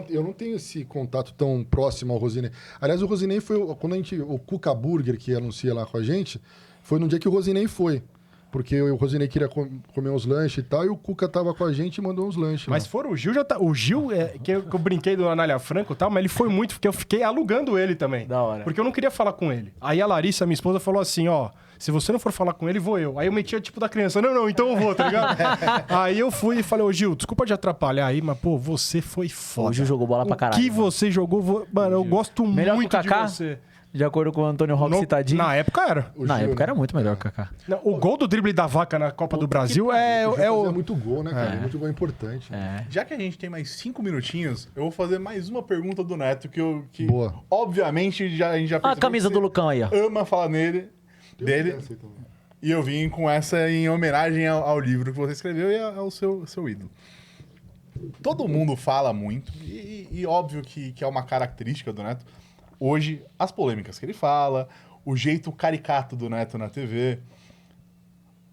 eu não tenho esse contato tão próximo ao Rosinei. Aliás, o Rosinei foi... Quando o Cuca Burger, que anuncia lá com a gente, foi no dia que o Rosinei foi. Porque o Rosinei queria comer uns lanches e tal, e o Cuca tava com a gente e mandou uns lanches. Mas o Gil já tá... O Gil, que eu brinquei do Anália Franco e tal, mas ele foi muito, porque eu fiquei alugando ele também. Da hora. Porque eu não queria falar com ele. Aí a Larissa, minha esposa, falou assim, ó... Se você não for falar com ele, vou eu. Aí eu metia tipo da criança. Não, então eu vou, tá ligado? Aí eu fui e falei, ô Gil, desculpa de atrapalhar aí, mas pô, você foi foda. O Gil jogou bola pra caralho. O que você jogou... Mano, eu gosto melhor muito que o Kaká? de você. De acordo com o Antônio Roque citadinho. Na época era. Na época era muito melhor que o Kaká. O gol do drible da vaca na Copa do Brasil é muito gol, né, cara? É muito gol importante. Já que a gente tem mais 5 minutinhos, eu vou fazer mais uma pergunta do Neto, que boa. Obviamente, a gente já percebeu. A camisa do Lucão aí, ó. Ama falar dele. E eu vim com essa em homenagem ao livro que você escreveu e ao seu ídolo. Todo mundo fala muito, e óbvio que é uma característica do Neto. Hoje, as polêmicas que ele fala, o jeito caricato do Neto na TV.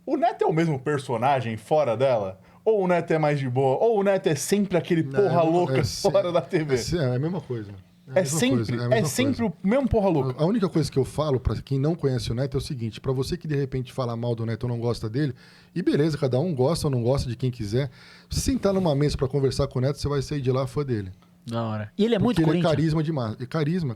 O Neto é o mesmo personagem fora dela? Ou o Neto é mais de boa? Ou o Neto é sempre aquele porra louca fora da TV? É a mesma coisa. É sempre o mesmo porra louca. A única coisa que eu falo pra quem não conhece o Neto é o seguinte, pra você que de repente fala mal do Neto ou não gosta dele, e beleza, cada um gosta ou não gosta de quem quiser, se sentar numa mesa pra conversar com o Neto, você vai sair de lá fã dele. Da hora. E ele é muito Corinthians? Ele é carisma demais. Carisma.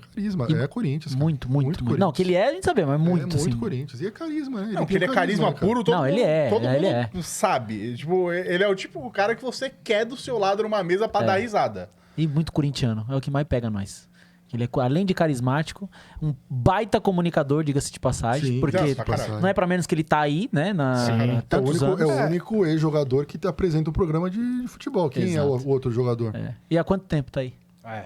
É Corinthians. Cara. Muito Corinthians. Não, que ele é, a gente sabe, mas muito, muito Corinthians. E é carisma, né? Não, que ele é carisma puro, todo mundo sabe. Tipo, ele é o tipo o cara que você quer do seu lado numa mesa pra dar risada. E muito corintiano. É o que mais pega nós. Ele é, além de carismático, um baita comunicador, diga-se de passagem. Sim, porque não é pra menos que ele tá aí, né? É o único ex-jogador que apresenta um programa de futebol. Quem é o outro jogador? E há quanto tempo tá aí?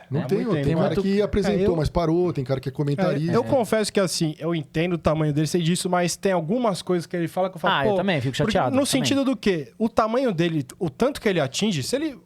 Não tem outro. Tem cara que apresentou, mas parou. Tem cara que é comentarista. Eu confesso que, assim, eu entendo o tamanho dele, sei disso, mas tem algumas coisas que ele fala que eu falo, eu também fico chateado. No sentido do quê? O tamanho dele, o tanto que ele atinge, se ele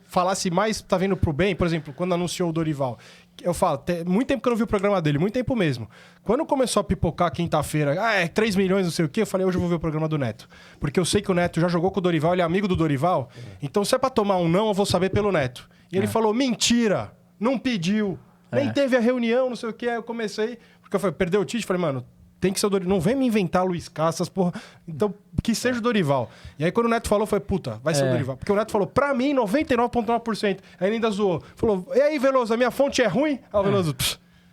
falasse mais, tá vindo pro bem, por exemplo, quando anunciou o Dorival... Eu falo, tem muito tempo que eu não vi o programa dele, muito tempo mesmo. Quando começou a pipocar quinta-feira, 3 milhões, não sei o quê, eu falei, hoje eu vou ver o programa do Neto. Porque eu sei que o Neto já jogou com o Dorival, ele é amigo do Dorival. Então, se é pra tomar um não, eu vou saber pelo Neto. E ele falou, mentira, não pediu, nem teve a reunião, não sei o quê. Aí eu comecei, porque eu falei, perdeu o Tite, falei, mano... Tem que ser o Dorival. Não vem me inventar Luiz Cassas, porra. Então, que seja o Dorival. E aí, quando o Neto falou, foi puta, vai ser o Dorival. Porque o Neto falou, pra mim, 99,9%. Aí ele ainda zoou. Falou, e aí, Veloso, a minha fonte é ruim? Aí o Veloso,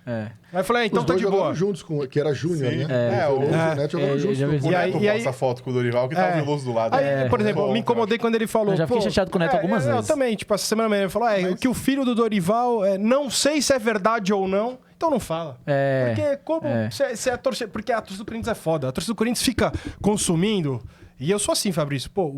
É. Aí eu falei, então Os tá dois de boa. jogaram juntos, que era Júnior, Sim. né? O Veloso e o Neto jogaram juntos. já vi. O Neto E aí- posta foto com o Dorival, que tá o Veloso do lado. Aí, por exemplo, eu me incomodei quando ele falou... Eu já fiquei pô, chateado com o Neto algumas Eu vezes. também, tipo, essa semana mesmo, ele falou que o filho do Dorival, não sei se é verdade ou não, então não fala. Porque como se a torcida... Porque a torcida do Corinthians é foda. A torcida do Corinthians fica consumindo... E eu sou assim, Fabrício. Pô,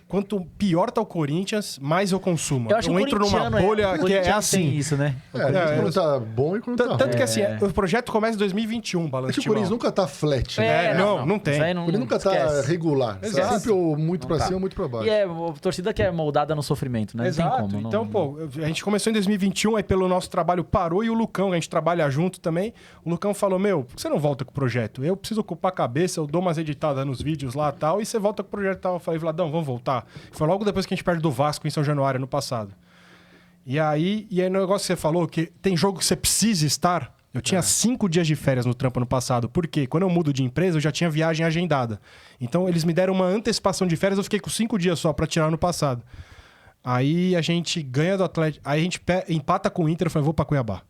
quanto pior tá o Corinthians, mais eu consumo. Eu acho que o entro numa corintiano bolha o que é corintiano assim. tem isso, né? Quando tá bom e quando tá ruim. Tanto que assim, o projeto começa em 2021, Balanço Acho que o Corinthians Timão. nunca tá flat, né? Não tem. Isso aí Ele nunca tá esquece. regular. Exato. Sempre ou muito pra cima ou muito pra baixo. E é a torcida que é moldada no sofrimento, né? Exato. Não tem como. Então, pô, a gente começou em 2021, aí pelo nosso trabalho parou e o Lucão, a gente trabalha junto também. O Lucão falou: Meu, por que você não volta com o projeto? Eu preciso ocupar a cabeça, eu dou umas editadas nos vídeos lá e tal, e você volta com o projeto e tal. Eu falei: Vladão, vamos voltar. Foi logo depois que a gente perde do Vasco em São Januário, ano passado. E aí o negócio que você falou, que tem jogo que você precisa estar. Eu tinha 5 dias de férias no trampo ano passado. Por quê? Quando eu mudo de empresa, eu já tinha viagem agendada. Então, eles me deram uma antecipação de férias, eu fiquei com 5 dias só pra tirar ano passado. Aí a gente ganha do Atlético. Aí a gente empata com o Inter. Eu falei, vou pra Cuiabá.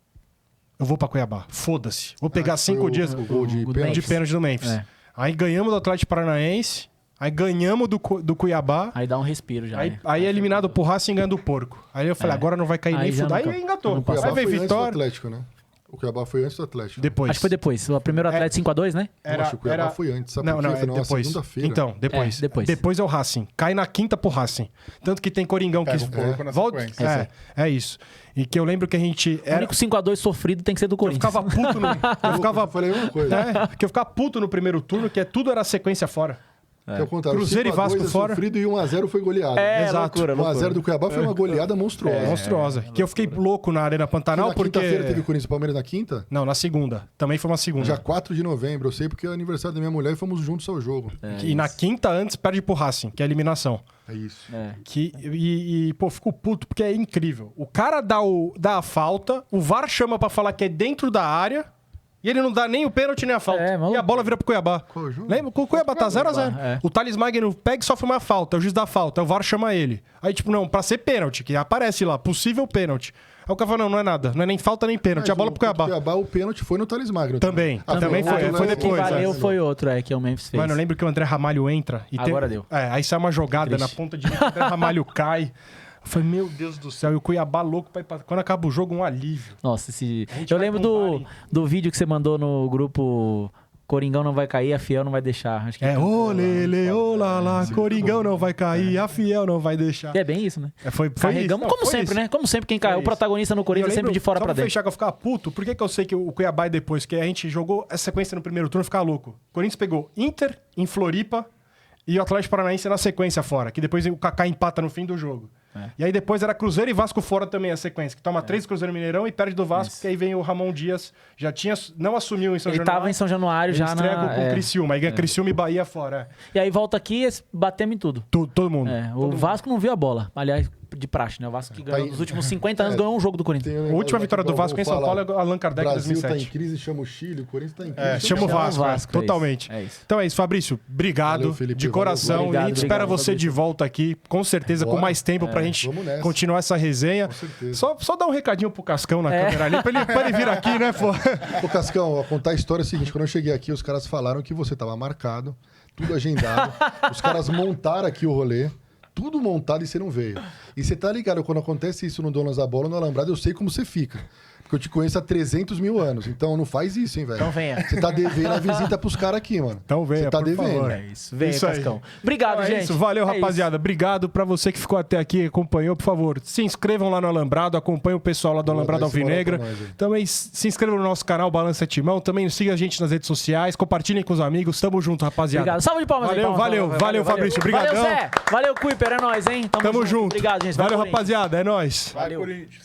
Eu vou pra Cuiabá. Foda-se. Vou pegar 5 dias O gol de o pênalti. de pênalti do Memphis. É. Aí ganhamos do Atlético Paranaense. Aí ganhamos do Cuiabá. Aí dá um respiro já. né? Aí eliminado pro Racing ganhando o porco. Aí eu falei, agora não vai cair Aí nem já fudar. não- Aí engatou. não O Cuiabá Aí veio foi antes do Vitória. Atlético, né? O Cuiabá foi antes do Atlético. Depois. Acho que foi depois. O primeiro Atlético 5x2, né? Eu acho que o Cuiabá foi antes. Sabe Não, por quê? não, Foi numa depois. segunda-feira. Então, depois. Depois. Depois é o Racing. Cai na quinta pro Racing. Tanto que tem Coringão Pega que... o porco na volta... sequência. É isso. E que eu lembro que a gente... O único 5x2 sofrido tem que ser do Eu Corinthians. ficava puto no... Eu ficava... Eu falei a mesma coisa. Porque eu ficava puto no primeiro turno, que tudo era sequência fora. Que ao contrário, Cruzeiro e 5x2 Vasco é fora. sofrido e 1x0 foi goleada. Exato. loucura. 1x0 do Cuiabá foi uma goleada monstruosa. Monstruosa. Que eu fiquei louco na Arena Pantanal, na porque... quinta-feira teve Corinthians e Palmeiras na quinta? Não, na segunda. Também foi uma segunda. Dia 4 de novembro. Eu sei porque é o aniversário da minha mulher e fomos juntos ao jogo. E na quinta antes perde pro Racing, que é a eliminação. É isso. Pô, fico puto porque é incrível. O cara dá a falta, o VAR chama pra falar que é dentro da área e ele não dá nem o pênalti nem a falta. Maluco. E a bola vira pro Cuiabá. Qual jogo? Lembra? O Cuiabá tá 0x0. É. O Thales Magno pega e sofre uma falta, o juiz dá falta, o VAR chama ele. Aí, tipo, não, pra ser pênalti, que aparece lá, possível pênalti. Aí o cara fala, não é nada, não é nem falta nem pênalti, Mas a bola pro Cuiabá. O pênalti foi no Thales Magno. Também foi, foi depois. Quem valeu é. foi outro, que é o Memphis fez. Mano, eu lembro que o André Ramalho entra e Agora deu. Aí sai uma jogada Triste. na ponta direita, o André Ramalho cai. Eu falei, meu Deus do céu, e o Cuiabá louco pra ir pra... Quando acaba o jogo, um alívio. Nossa, esse... gente Eu vai lembro com o VAR, do vídeo que você mandou no grupo Coringão não vai cair, a Fiel não vai deixar. Acho que Ô lele, ô lá lá, Coringão não vai cair, a Fiel não vai deixar. é bem isso, né? Foi Carregamos, isso. Não, como foi sempre, isso. né? Como sempre, quem cai, Foi o protagonista no E eu Corinthians é lembro, sempre de fora só pra dentro. fechar que eu ficava puto, por que eu sei que o Cuiabá depois, que a gente jogou essa sequência no primeiro turno, ficava louco. O Corinthians pegou Inter em Floripa e o Atlético Paranaense na sequência fora, que depois o Kaká empata no fim do jogo. E aí depois era Cruzeiro e Vasco fora também a sequência, que toma 3 Cruzeiro Mineirão e perde do Vasco, que aí vem o Ramon Dias, não assumiu em São Ele Januário. tava em São Januário Ele já estreia na... com o Criciúma, aí ganha Criciúma e Bahia fora. E aí volta aqui e batemos em tudo. Todo mundo. O Vasco não viu a bola. Aliás, de praxe, né? O Vasco que ganhou nos últimos 50 anos ganhou um jogo do Corinthians. A última vitória do Vasco em São Paulo é Allan Kardec em Brasil 2007. tá em crise, chama o Chile, o Corinthians tá em crise. Chama o Chama o Vasco, Vasco, é totalmente. isso, é isso. Então é isso, Fabrício. Obrigado Valeu, Felipe, de valeu, coração. obrigado, e a gente espera obrigado, você de volta aqui, com certeza, com Bora. mais tempo pra gente vamos nessa. continuar essa resenha. Com certeza. Só dar um recadinho pro Cascão na câmera ali, pra ele vir aqui, né, pô? Ô, Cascão, vou contar a história seguinte. Quando eu cheguei aqui, os caras falaram que você tava marcado, tudo agendado. Os caras montaram aqui o rolê, tudo montado e você não veio. E você tá ligado, quando acontece isso no Donos da Bola, no Alambrado, eu sei como você fica. Porque eu te conheço há 300 mil anos. Então não faz isso, hein, velho. Então venha. Você tá devendo a visita pros caras aqui, mano. Então venha, Você tá por devendo. favor. É isso. Vem, Isso aí. Cascão. Obrigado, Então é gente. isso. Valeu, É rapaziada. Obrigado pra você que ficou até aqui e acompanhou. Por favor, se inscrevam lá no Alambrado, acompanhe o pessoal lá do Boa, Alambrado dá esse moral Alvinegra. pra nós aí. Também se inscrevam no nosso canal Balança Timão. Também siga a gente nas redes sociais, compartilhem com os amigos. Tamo junto, rapaziada. Obrigado. Salve de palmas aí, Valeu, palmas. valeu, Fabrício. Obrigadão. Valeu, Zé. Valeu, Kuiper. É nóis, hein? Tamo junto. Obrigado, gente. Valeu, Corinthians. rapaziada. É nóis. Vai, Corinthians.